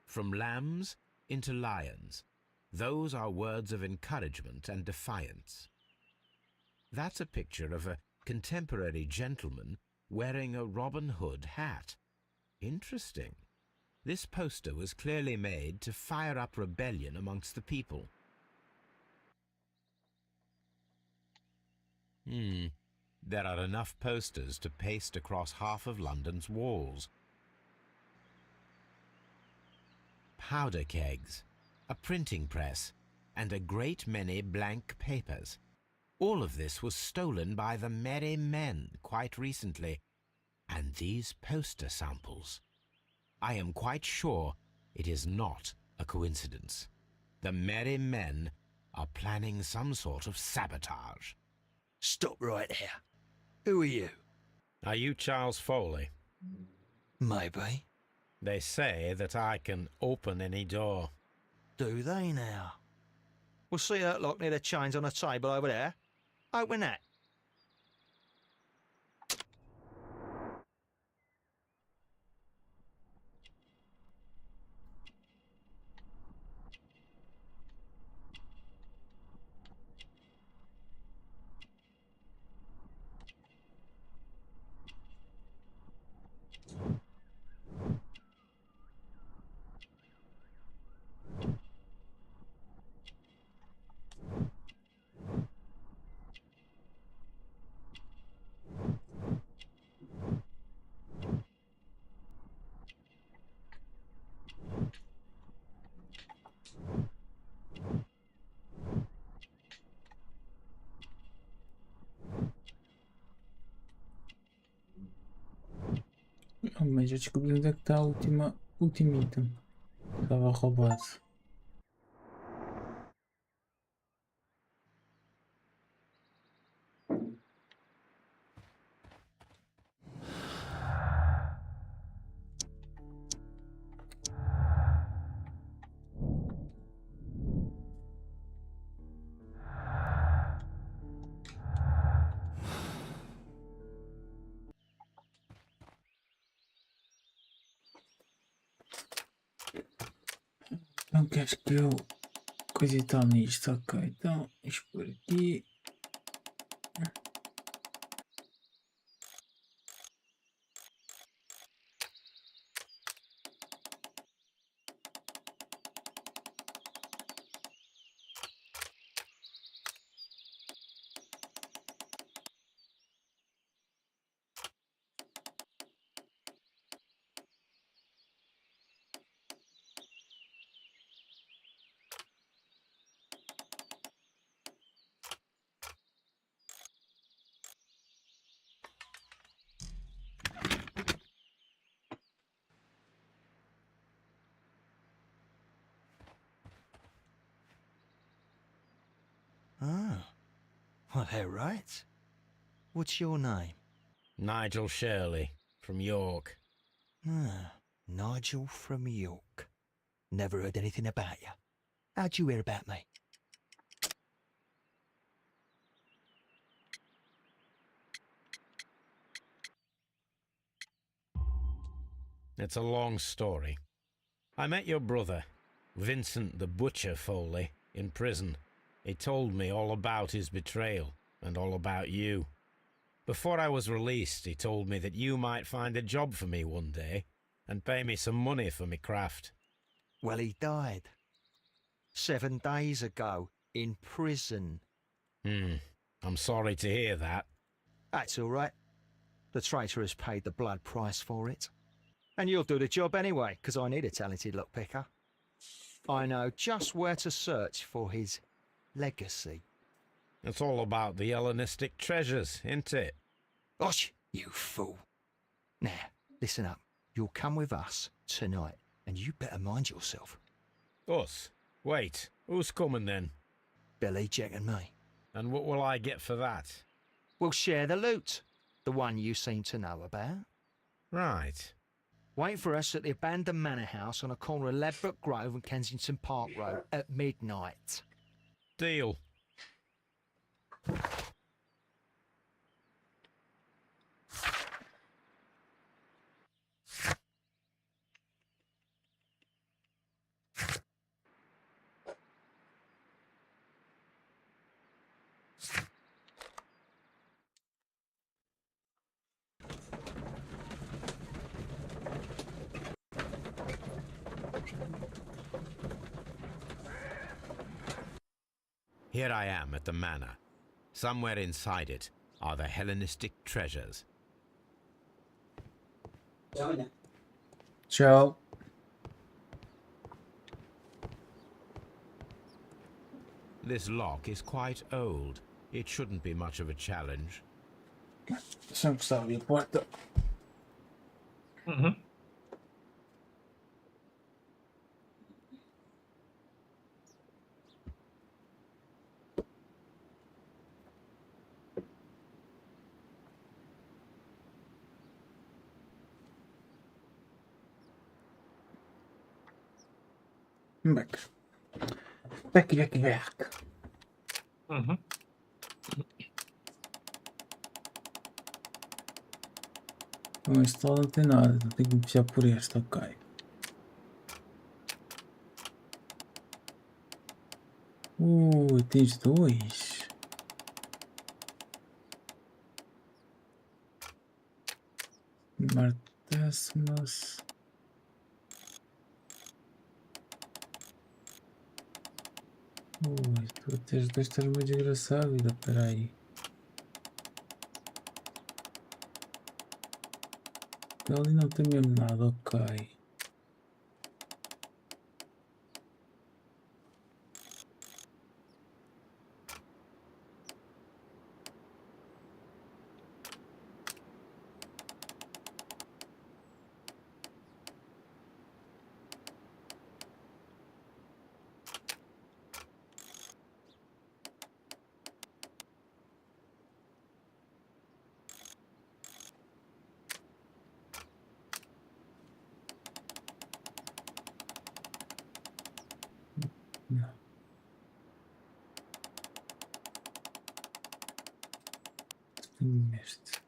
From lambs into lions, those are words of encouragement and defiance. That's a picture of a contemporary gentleman wearing a Robin Hood hat. Interesting. This poster was clearly made to fire up rebellion amongst the people. There are enough posters to paste across half of London's walls. Powder kegs, a printing press, and a great many blank papers. All of this was stolen by the Merry Men quite recently. And these poster samples. I am quite sure it is not a coincidence. The Merry Men are planning some sort of sabotage. Stop right there. Who are you? Are you Charles Foley? Maybe. They say that I can open any door. Do they now? We'll see that lock near the chains on the table over there. Open that. Mas já descobri onde é que está a último item. Estava roubado. Não queres que eu coisa e tal nisto? Ok, então isto por aqui. Oh. Well, they're right. What's your name? Nigel Shirley, from York. Ah, Nigel from York. Never heard anything about you. How'd you hear about me? It's a long story. I met your brother, Vincent the Butcher Foley, in prison. He told me all about his betrayal and all about you. Before I was released, he told me that you might find a job for me one day and pay me some money for me craft. Well, he died 7 days ago in prison. I'm sorry to hear that. That's all right. The traitor has paid the blood price for it. And you'll do the job anyway, because I need a talented lockpicker. I know just where to search for his legacy. It's all about the Hellenistic treasures, isn't it? Osh, you fool. Now, listen up. You'll come with us tonight, and you better mind yourself. Us? Wait, who's coming then? Billy, Jack and me. And what will I get for that? We'll share the loot. The one you seem to know about. Right. Wait for us at the abandoned manor house on the corner of Ladbroke Grove and Kensington Park Road at midnight. Deal. Here I am at the manor. Somewhere inside it are the Hellenistic treasures. Ciao. This lock is quite old. It shouldn't be much of a challenge. Deixa-me encostar ali a porta. Back. Back. Não, este lado não tem nada, tenho que me puxar por este, ok. Tens dois. Martéssimas. Tu a teres dois estás meio desgraçado, vida, peraí. Ali não tem mesmo nada, ok. Não. Este.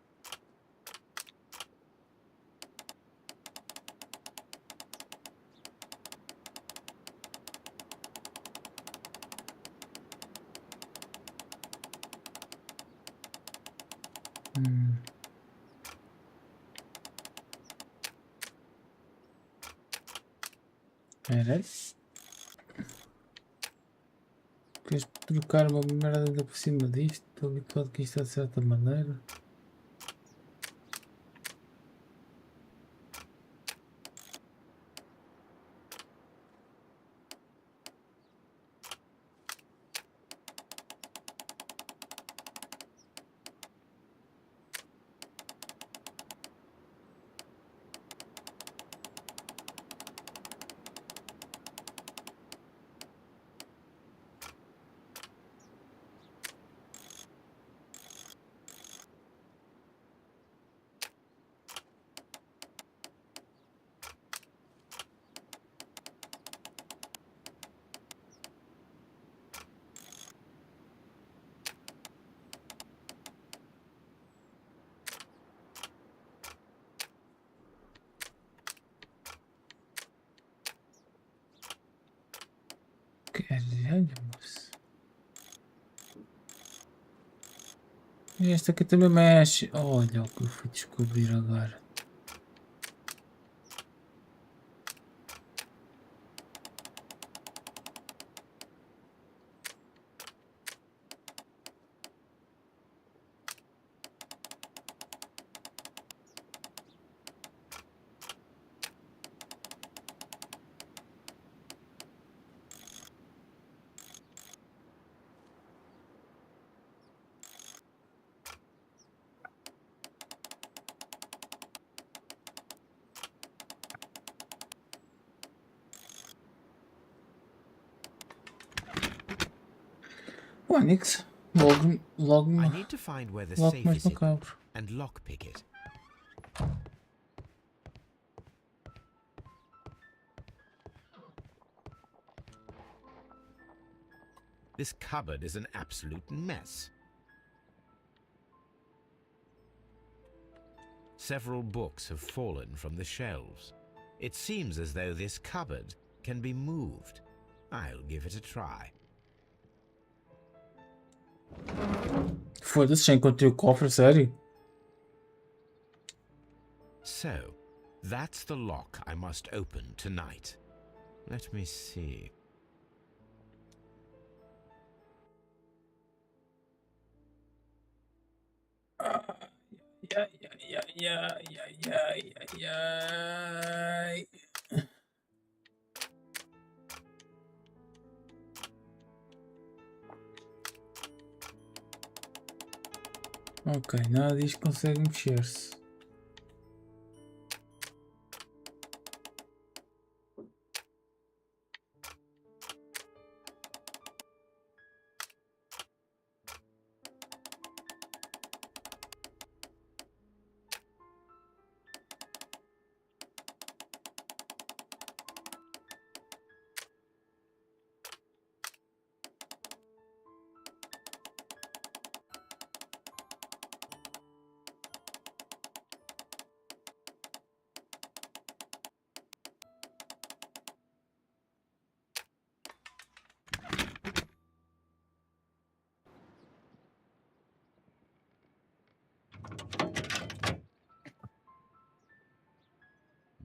Espera aí. Queres trocar uma merda ainda por cima disto? Estou habituado que isto é de certa maneira. Caralho, moço. E esta aqui também mexe. Olha o que eu fui descobrir agora. O Onyx, logo I need to find where the logo safe mais is hidden macabro. and lockpick it. This cupboard is an absolute mess. Several books have fallen from the shelves. It seems as though this cupboard can be moved. I'll give it a try. Foda-se, já encontrei o cofre, sério? So, that's the lock I must open tonight. Let me see. Ai. Ok, nada disto consegue mexer-se.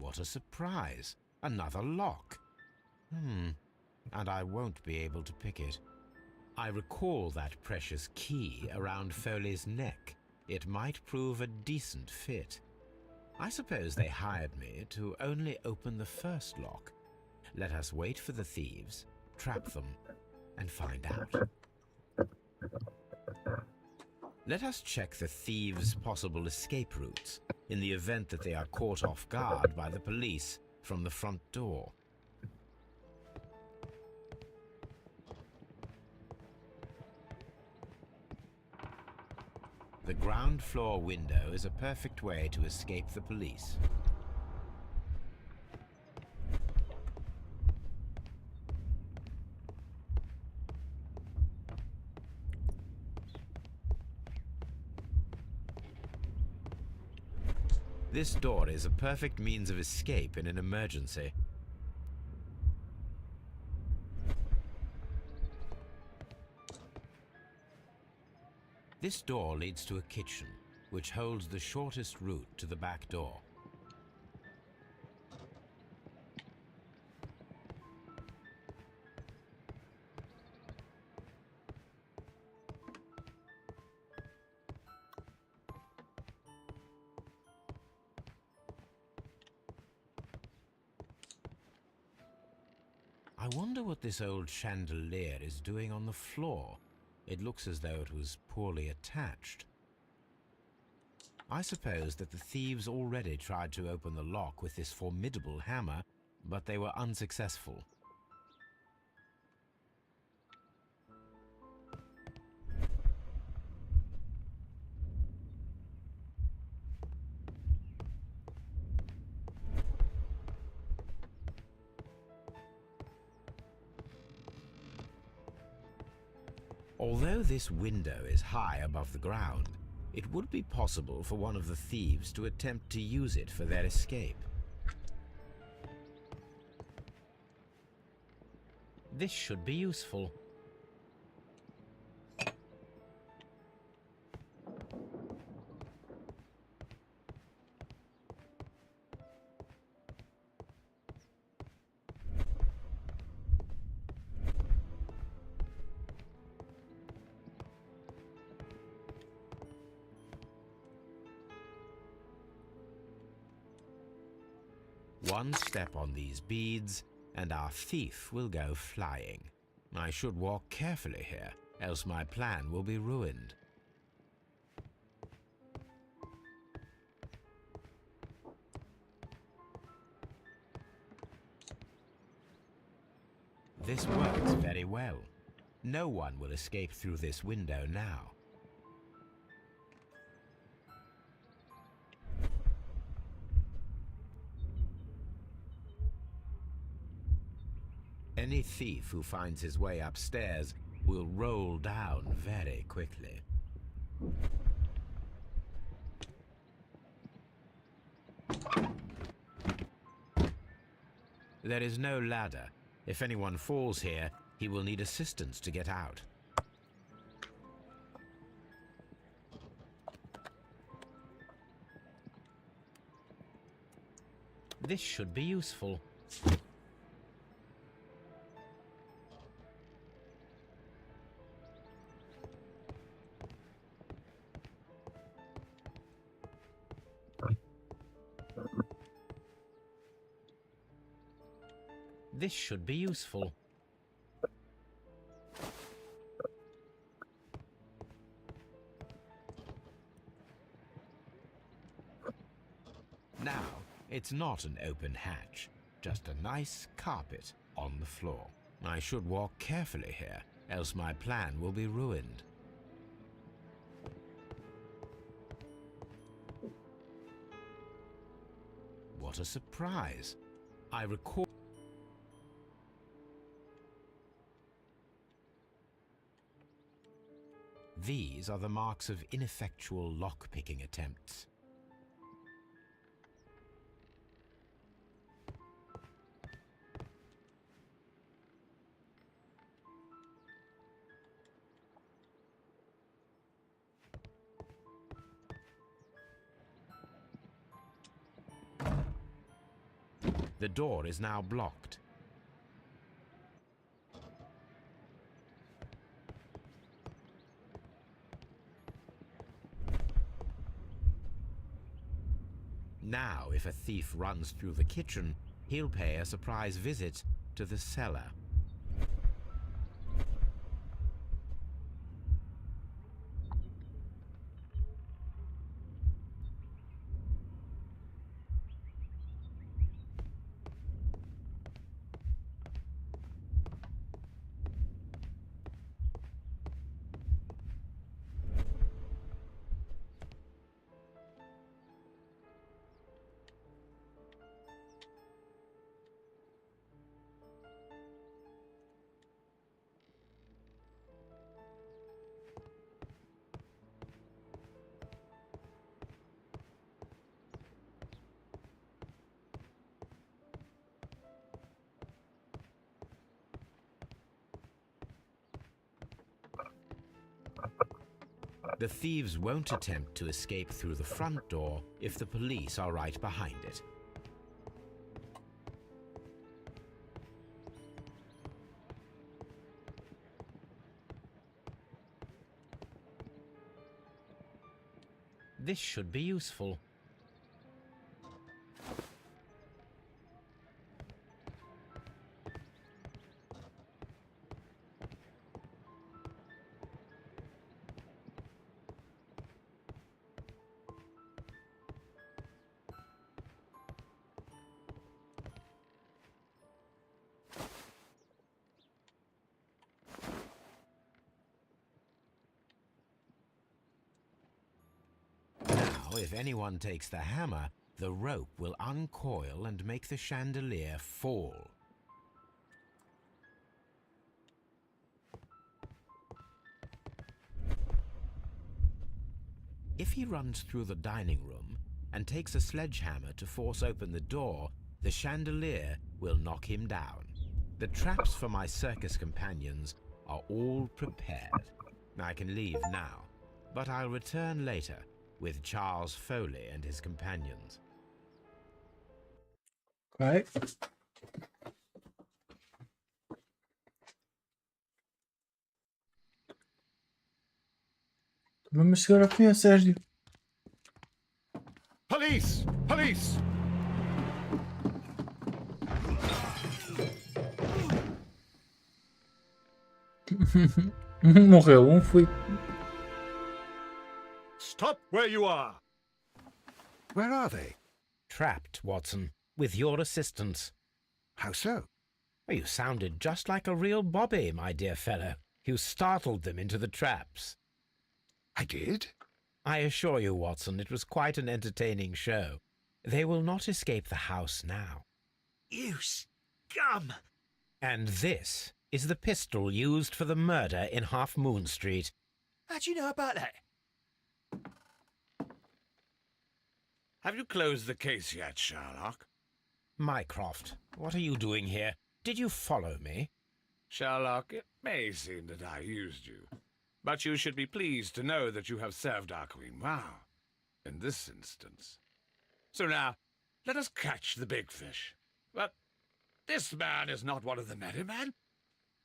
What a surprise! Another lock. And I won't be able to pick it. I recall that precious key around Foley's neck. It might prove a decent fit. I suppose they hired me to only open the first lock. Let us wait for the thieves, trap them, and find out. Let us check the thieves' possible escape routes in the event that they are caught off guard by the police from the front door. The ground floor window is a perfect way to escape the police. This door is a perfect means of escape in an emergency. This door leads to a kitchen, which holds the shortest route to the back door. I wonder what this old chandelier is doing on the floor. It looks as though it was poorly attached. I suppose that the thieves already tried to open the lock with this formidable hammer, but they were unsuccessful. Although this window is high above the ground, it would be possible for one of the thieves to attempt to use it for their escape. This should be useful. One step on these beads, and our thief will go flying. I should walk carefully here, else my plan will be ruined. This works very well. No one will escape through this window now. Any thief who finds his way upstairs will roll down very quickly. There is no ladder. If anyone falls here, he will need assistance to get out. This should be useful. This should be useful. Now, it's not an open hatch, just a nice carpet on the floor. I should walk carefully here, else my plan will be ruined. What a surprise! I recall. These are the marks of ineffectual lock-picking attempts. The door is now blocked. Now, if a thief runs through the kitchen, he'll pay a surprise visit to the cellar. The thieves won't attempt to escape through the front door if the police are right behind it. This should be useful. If anyone takes the hammer, the rope will uncoil and make the chandelier fall. If he runs through the dining room and takes a sledgehammer to force open the door, the chandelier will knock him down. The traps for my circus companions are all prepared. I can leave now, but I'll return later with Charles Foley and his companions. Ok. Vamos chegar ao fim, Sérgio. Police! Police! Morreu, foi. Stop where you are! Where are they? Trapped, Watson, with your assistance. How so? You sounded just like a real Bobby, my dear fellow. You startled them into the traps. I did? I assure you, Watson, it was quite an entertaining show. They will not escape the house now. You scum! And this is the pistol used for the murder in Half Moon Street. How'd you know about that? Have you closed the case yet, Sherlock? Mycroft, what are you doing here? Did you follow me? Sherlock, it may seem that I used you, but you should be pleased to know that you have served our queen well, in this instance. So now, let us catch the big fish. But this man is not one of the merry men?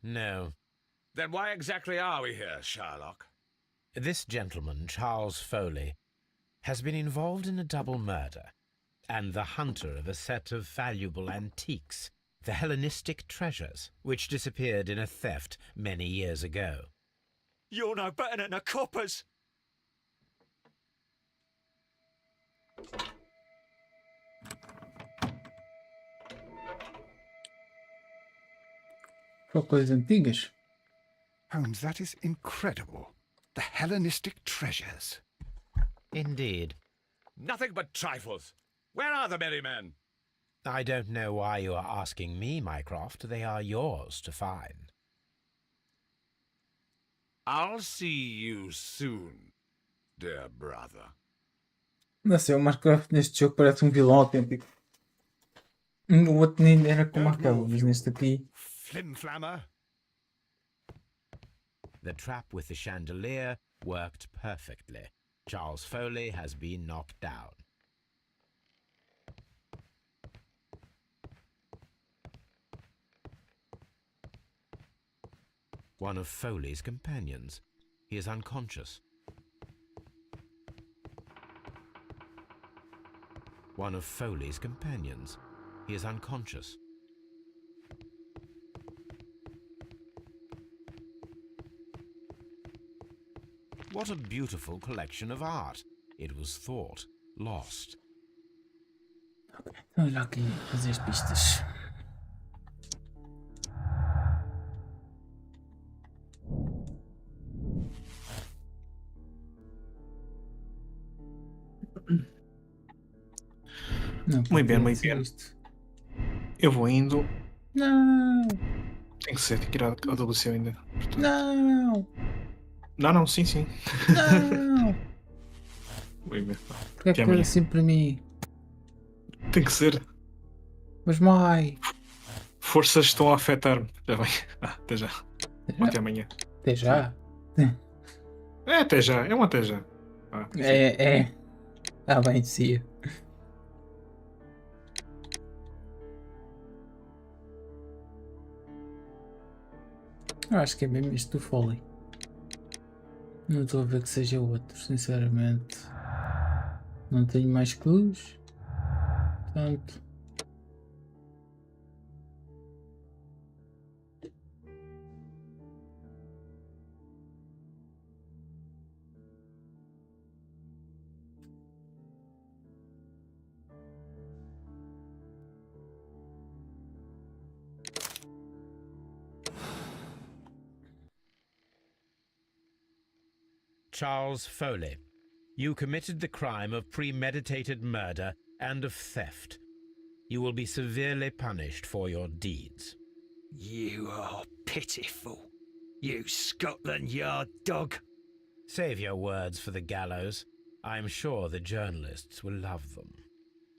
No. Then why exactly are we here, Sherlock? This gentleman, Charles Foley, has been involved in a double murder, and the hunter of a set of valuable antiques, the Hellenistic treasures, which disappeared in a theft many years ago. You're no better than the coppers! Só coisas antigas. Holmes, that is incredible. The Hellenistic treasures. Indeed. Nothing but trifles. Where are the merry men? I don't know why you are asking me, Mycroft. They are yours to find. I'll see you soon, dear brother. Não sei, o Minecraft neste jogo parece um vilão autêntico. O outro nem era como aquele, mas neste aqui. Flimflammer. The trap with the chandelier worked perfectly. Charles Foley has been knocked down. One of Foley's companions. He is unconscious. One of Foley's companions. He is unconscious. What a beautiful collection of art. It was thought lost. Então, já aqui fazer as pistas. Não, Muito bem, pode muito ser bem. isto. Eu vou indo. Não! Tem que ser, tem que ir ao WC ainda. Portanto... Não! Não, sim, sim. Não! Muito bem. Porquê é que foi assim para mim? Tem que ser. Mas mãe! Forças estão a afetar-me. Já bem. Até já. Até amanhã. Até já? É, até já. É um até já. É. Ah, bem, sim. Eu acho que é mesmo isto do Foley. Não estou a ver que seja outro, sinceramente. Não tenho mais clues. Portanto. Charles Foley, you committed the crime of premeditated murder and of theft. You will be severely punished for your deeds. You are pitiful, you Scotland Yard dog. Save your words for the gallows. I'm sure the journalists will love them.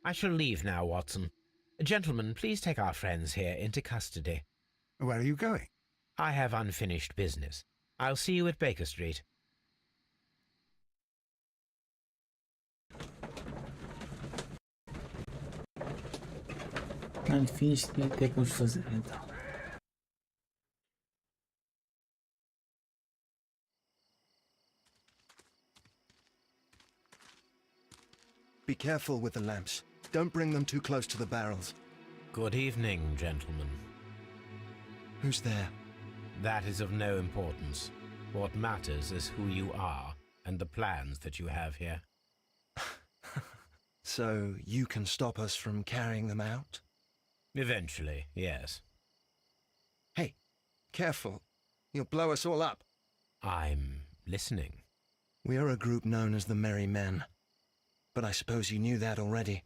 I shall leave now, Watson. Gentlemen, please take our friends here into custody. Where are you going? I have unfinished business. I'll see you at Baker Street. Enfim, isto tinha que ter que nos fazer então. Be careful with the lamps. Don't bring them too close to the barrels. Good evening, gentlemen. Who's there? That is of no importance. What matters is who you are and the plans that you have here. So you can stop us from carrying them out? Eventually, yes. Hey, careful. You'll blow us all up. I'm listening. We are a group known as the Merry Men. But I suppose you knew that already.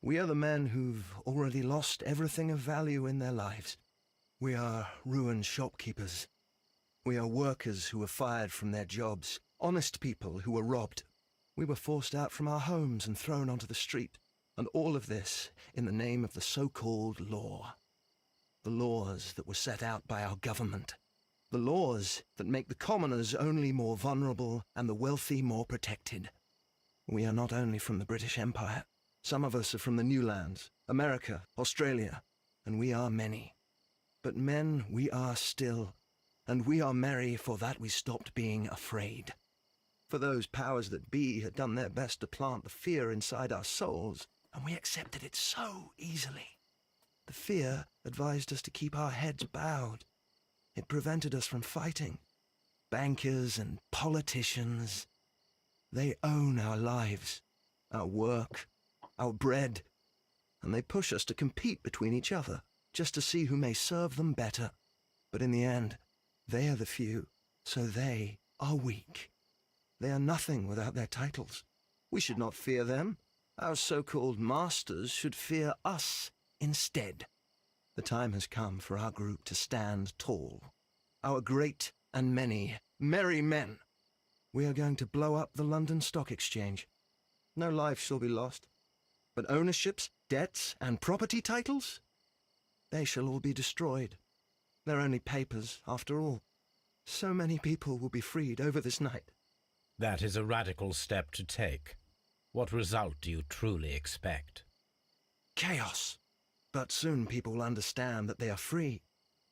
We are the men who've already lost everything of value in their lives. We are ruined shopkeepers. We are workers who were fired from their jobs. Honest people who were robbed. We were forced out from our homes and thrown onto the street. And all of this in the name of the so-called law. The laws that were set out by our government. The laws that make the commoners only more vulnerable and the wealthy more protected. We are not only from the British Empire. Some of us are from the New Lands, America, Australia, and we are many. But men we are still, and we are merry for that we stopped being afraid. For those powers that be had done their best to plant the fear inside our souls, and we accepted it so easily. The fear advised us to keep our heads bowed. It prevented us from fighting. Bankers and politicians, they own our lives, our work, our bread, and they push us to compete between each other, just to see who may serve them better. But in the end, they are the few, so they are weak. They are nothing without their titles. We should not fear them. Our so-called masters should fear us instead. The time has come for our group to stand tall. Our great and many merry men. We are going to blow up the London Stock Exchange. No life shall be lost. But ownerships, debts, and property titles? They shall all be destroyed. They're only papers, after all. So many people will be freed over this night. That is a radical step to take. What result do you truly expect? Chaos. But soon people will understand that they are free,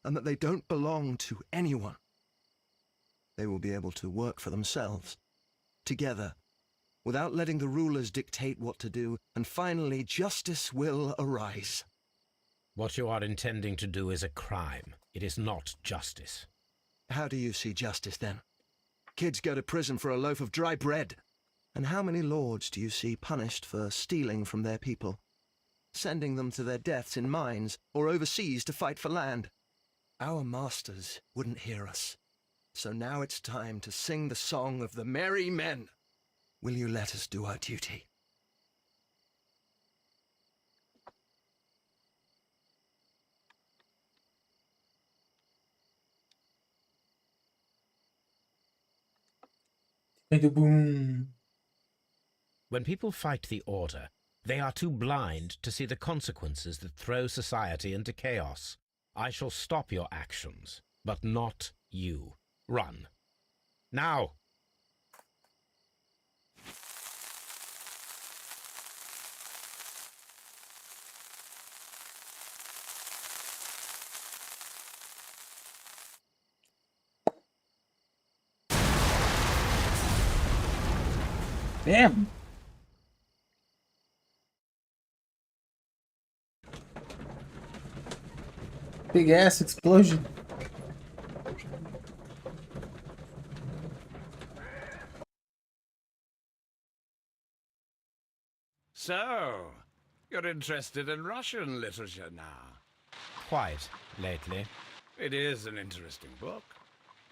and that they don't belong to anyone. They will be able to work for themselves, together, without letting the rulers dictate what to do, and finally justice will arise. What you are intending to do is a crime. It is not justice. How do you see justice, then? Kids go to prison for a loaf of dry bread. And how many lords do you see punished for stealing from their people? Sending them to their deaths in mines or overseas to fight for land? Our masters wouldn't hear us. So now it's time to sing the song of the merry men. Will you let us do our duty? Boom. When people fight the order, they are too blind to see the consequences that throw society into chaos. I shall stop your actions, but not you. Run. Now! Damn! Big ass explosion. So, you're interested in Russian literature now? Quite lately. It is an interesting book.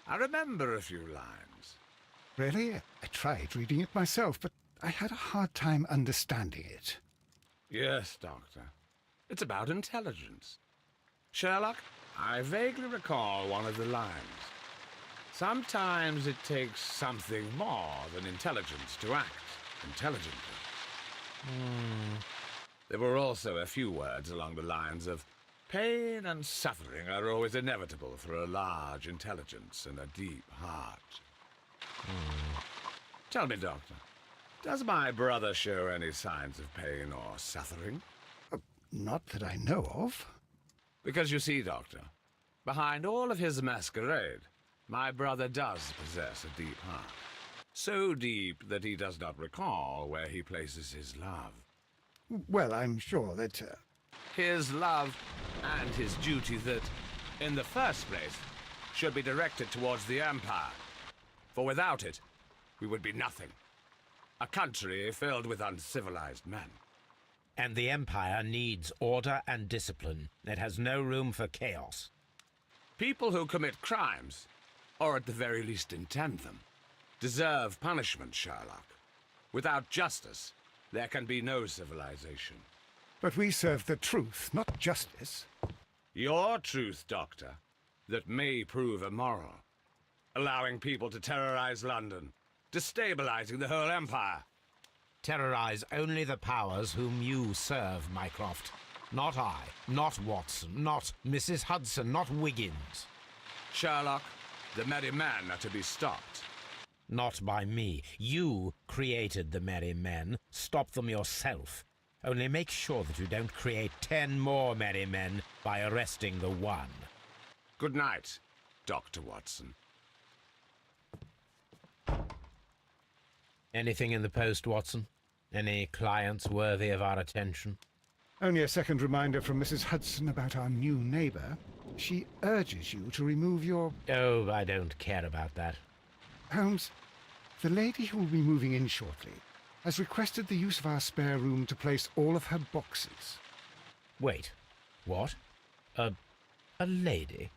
I remember a few lines. Really? I tried reading it myself, but I had a hard time understanding it. Yes, Doctor. It's about intelligence. Sherlock, I vaguely recall one of the lines. Sometimes it takes something more than intelligence to act intelligently. There were also a few words along the lines of Pain and suffering are always inevitable for a large intelligence and a deep heart. Tell me, Doctor, does my brother show any signs of pain or suffering? Not that I know of. Because you see, Doctor, behind all of his masquerade, my brother does possess a deep heart. So deep that he does not recall where he places his love. Well, I'm sure that... His love and his duty that, in the first place, should be directed towards the Empire. For without it, we would be nothing. A country filled with uncivilized men. And the Empire needs order and discipline. It has no room for chaos. People who commit crimes, or at the very least intend them, deserve punishment, Sherlock. Without justice, there can be no civilization. But we serve the truth, not justice. Your truth, Doctor, that may prove immoral. Allowing people to terrorize London, destabilizing the whole empire. Terrorize only the powers whom you serve, Mycroft. Not I, not Watson, not Mrs. Hudson, not Wiggins. Sherlock, the merry men are to be stopped. Not by me. You created the merry men. Stop them yourself. Only make sure that you don't create 10 more merry men by arresting the one. Good night, Dr. Watson. Anything in the post, Watson? Any clients worthy of our attention? Only a second reminder from Mrs. Hudson about our new neighbour. She urges you to remove your... Oh, I don't care about that. Holmes, the lady who will be moving in shortly has requested the use of our spare room to place all of her boxes. Wait, what? A lady?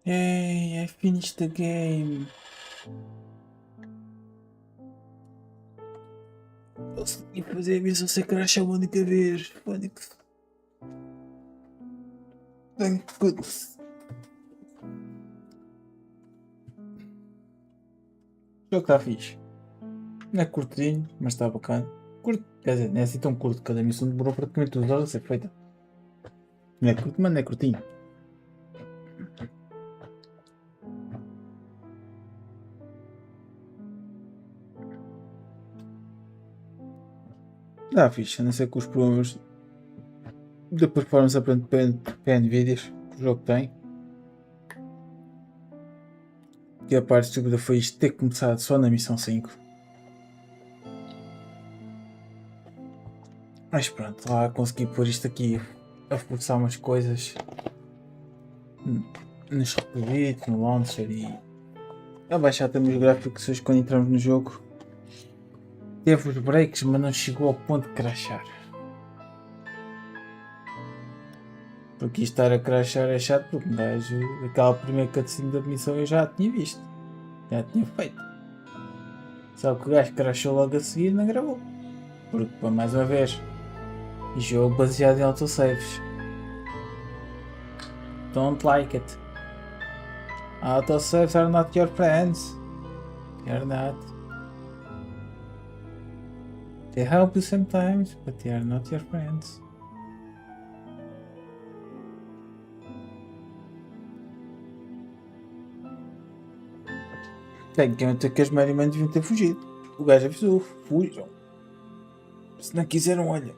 Hey, I finished the game. Consegui fazer a missão sem crashar uma única vez. Fónix. Thank goodness. O jogo está fixe. Não é curtinho, mas está bacana. Curto, quer dizer, não é assim tão curto. Cada missão demorou praticamente 2 horas a ser feita. Não é curto, mas não é curtinho. Dá fixe, a não ser que os problemas da performance aparente para Nvidias que o jogo tem. E a parte estúpida foi isto ter começado só na missão 5. Mas pronto, lá consegui pôr isto aqui a forçar umas coisas nos requisitos, no launcher e a baixar também os gráficos hoje quando entramos no jogo. Teve os breaks, mas não chegou ao ponto de crashar. Porque isto estar a crashar é chato porque um gajo, aquela primeira cutscene da missão eu já a tinha visto. Já a tinha feito. Só que o gajo crashou logo a seguir e não gravou. Porque, para mais uma vez, jogo baseado em autosaves. Don't like it. Autosaves are not your friends. They're not. They help you sometimes, but they are not your friends. Tecnicamente que as Merryman deviam ter fugido. O gajo avisou, fujam. Se não quiseram, olha,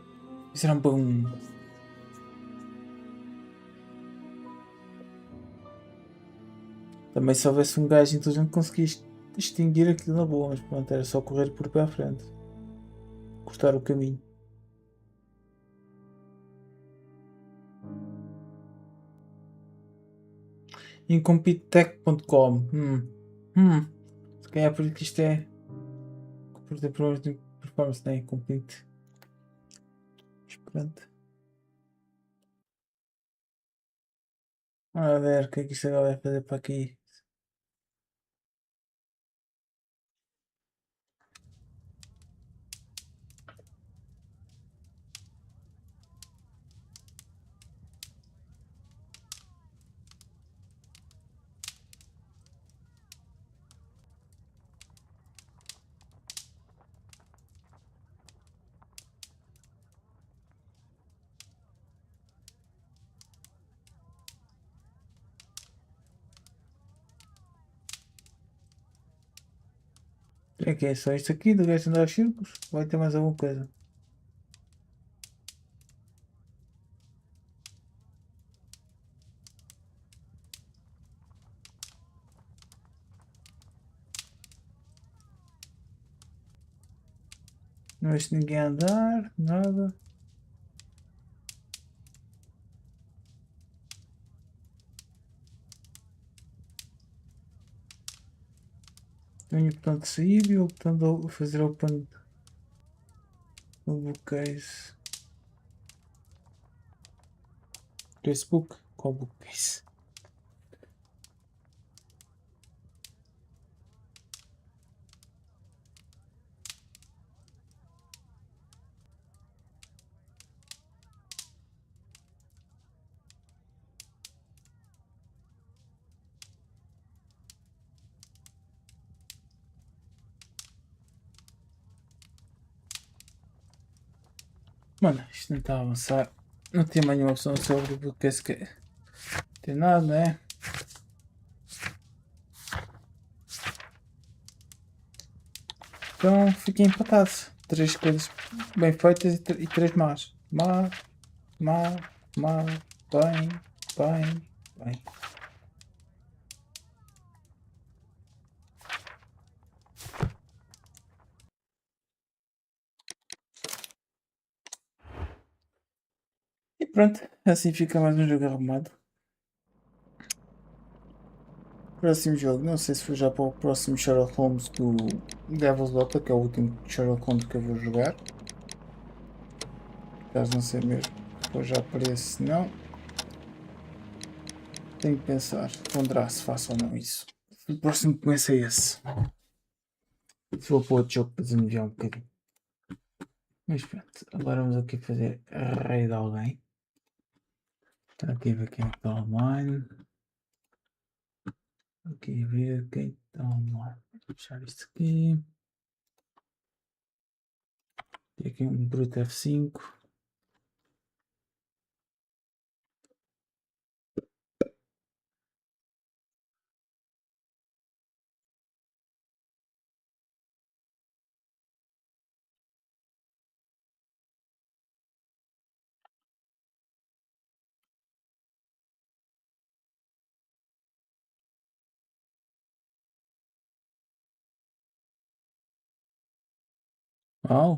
fizeram para um... Também se houvesse um gajo inteligente conseguia extinguir aquilo na boa, mas pronto, era só correr por pé à frente. Cortar o caminho. Incompetech.com. Se calhar por isso que isto é. Por ter problemas de performance, não é? Incomplete. Mas pronto. A ver o que é que isto agora vai fazer para aqui. Que é só isto aqui do gajo andar aos círculos? Vai ter mais alguma coisa? Não vejo ninguém a andar, nada. Tenho o botão de sair e o botão de fazer open no case. Facebook? Qual bookcase? Mano, isto não está a avançar. Não tem mais nenhuma opção sobre o bookcase que tem nada, né? Então fiquem empatados. 3 coisas bem feitas e 3 más. Má, bem, bem. E pronto, assim fica mais um jogo arrumado. Próximo jogo, não sei se foi já para o próximo Sherlock Holmes do Devil's Daughter, que é o último Sherlock Holmes que eu vou jogar. Caso não sei mesmo, depois já aparece, não. Tenho que pensar, ponderar se faço ou não isso. O próximo que começa é esse. Se vou para outro jogo para desanuviar um bocadinho. Mas pronto, agora vamos aqui fazer raid de alguém. Está aqui a ver quem está online. Aqui a ver quem está online. Vou fechar isto aqui. Tem aqui um bruto F5.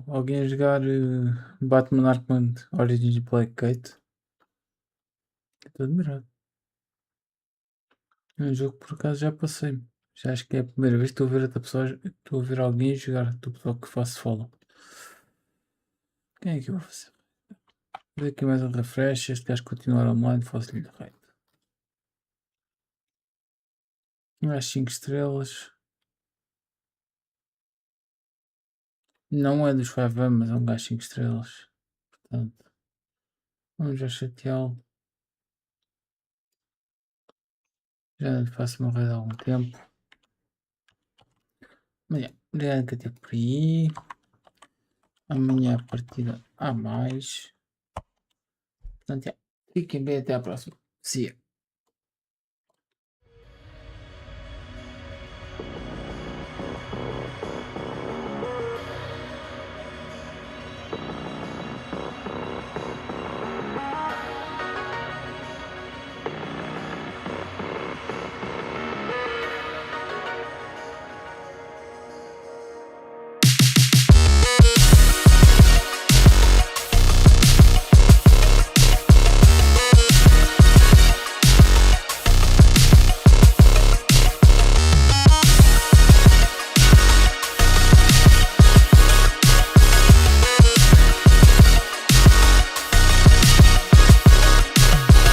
Alguém a jogar Batman Arkham Origins Black Gate. Estou admirado. É um jogo que por acaso já passei. Já acho que é a primeira vez que estou a ver outra pessoa, estou a ver alguém jogar do pessoal que faço follow. Quem é que eu vou fazer? Vou fazer aqui mais um refresh. Este gajo continuar online, faço-lhe raid. Um gajo 5 estrelas. Não é dos 5 mas é um gajo 5 estrelas. Portanto, vamos já chateá-lo. Já não lhe faço uma raid há algum tempo. Mas obrigado que até por aí. Amanhã a partida há mais. Portanto, fiquem bem, até à próxima. See ya.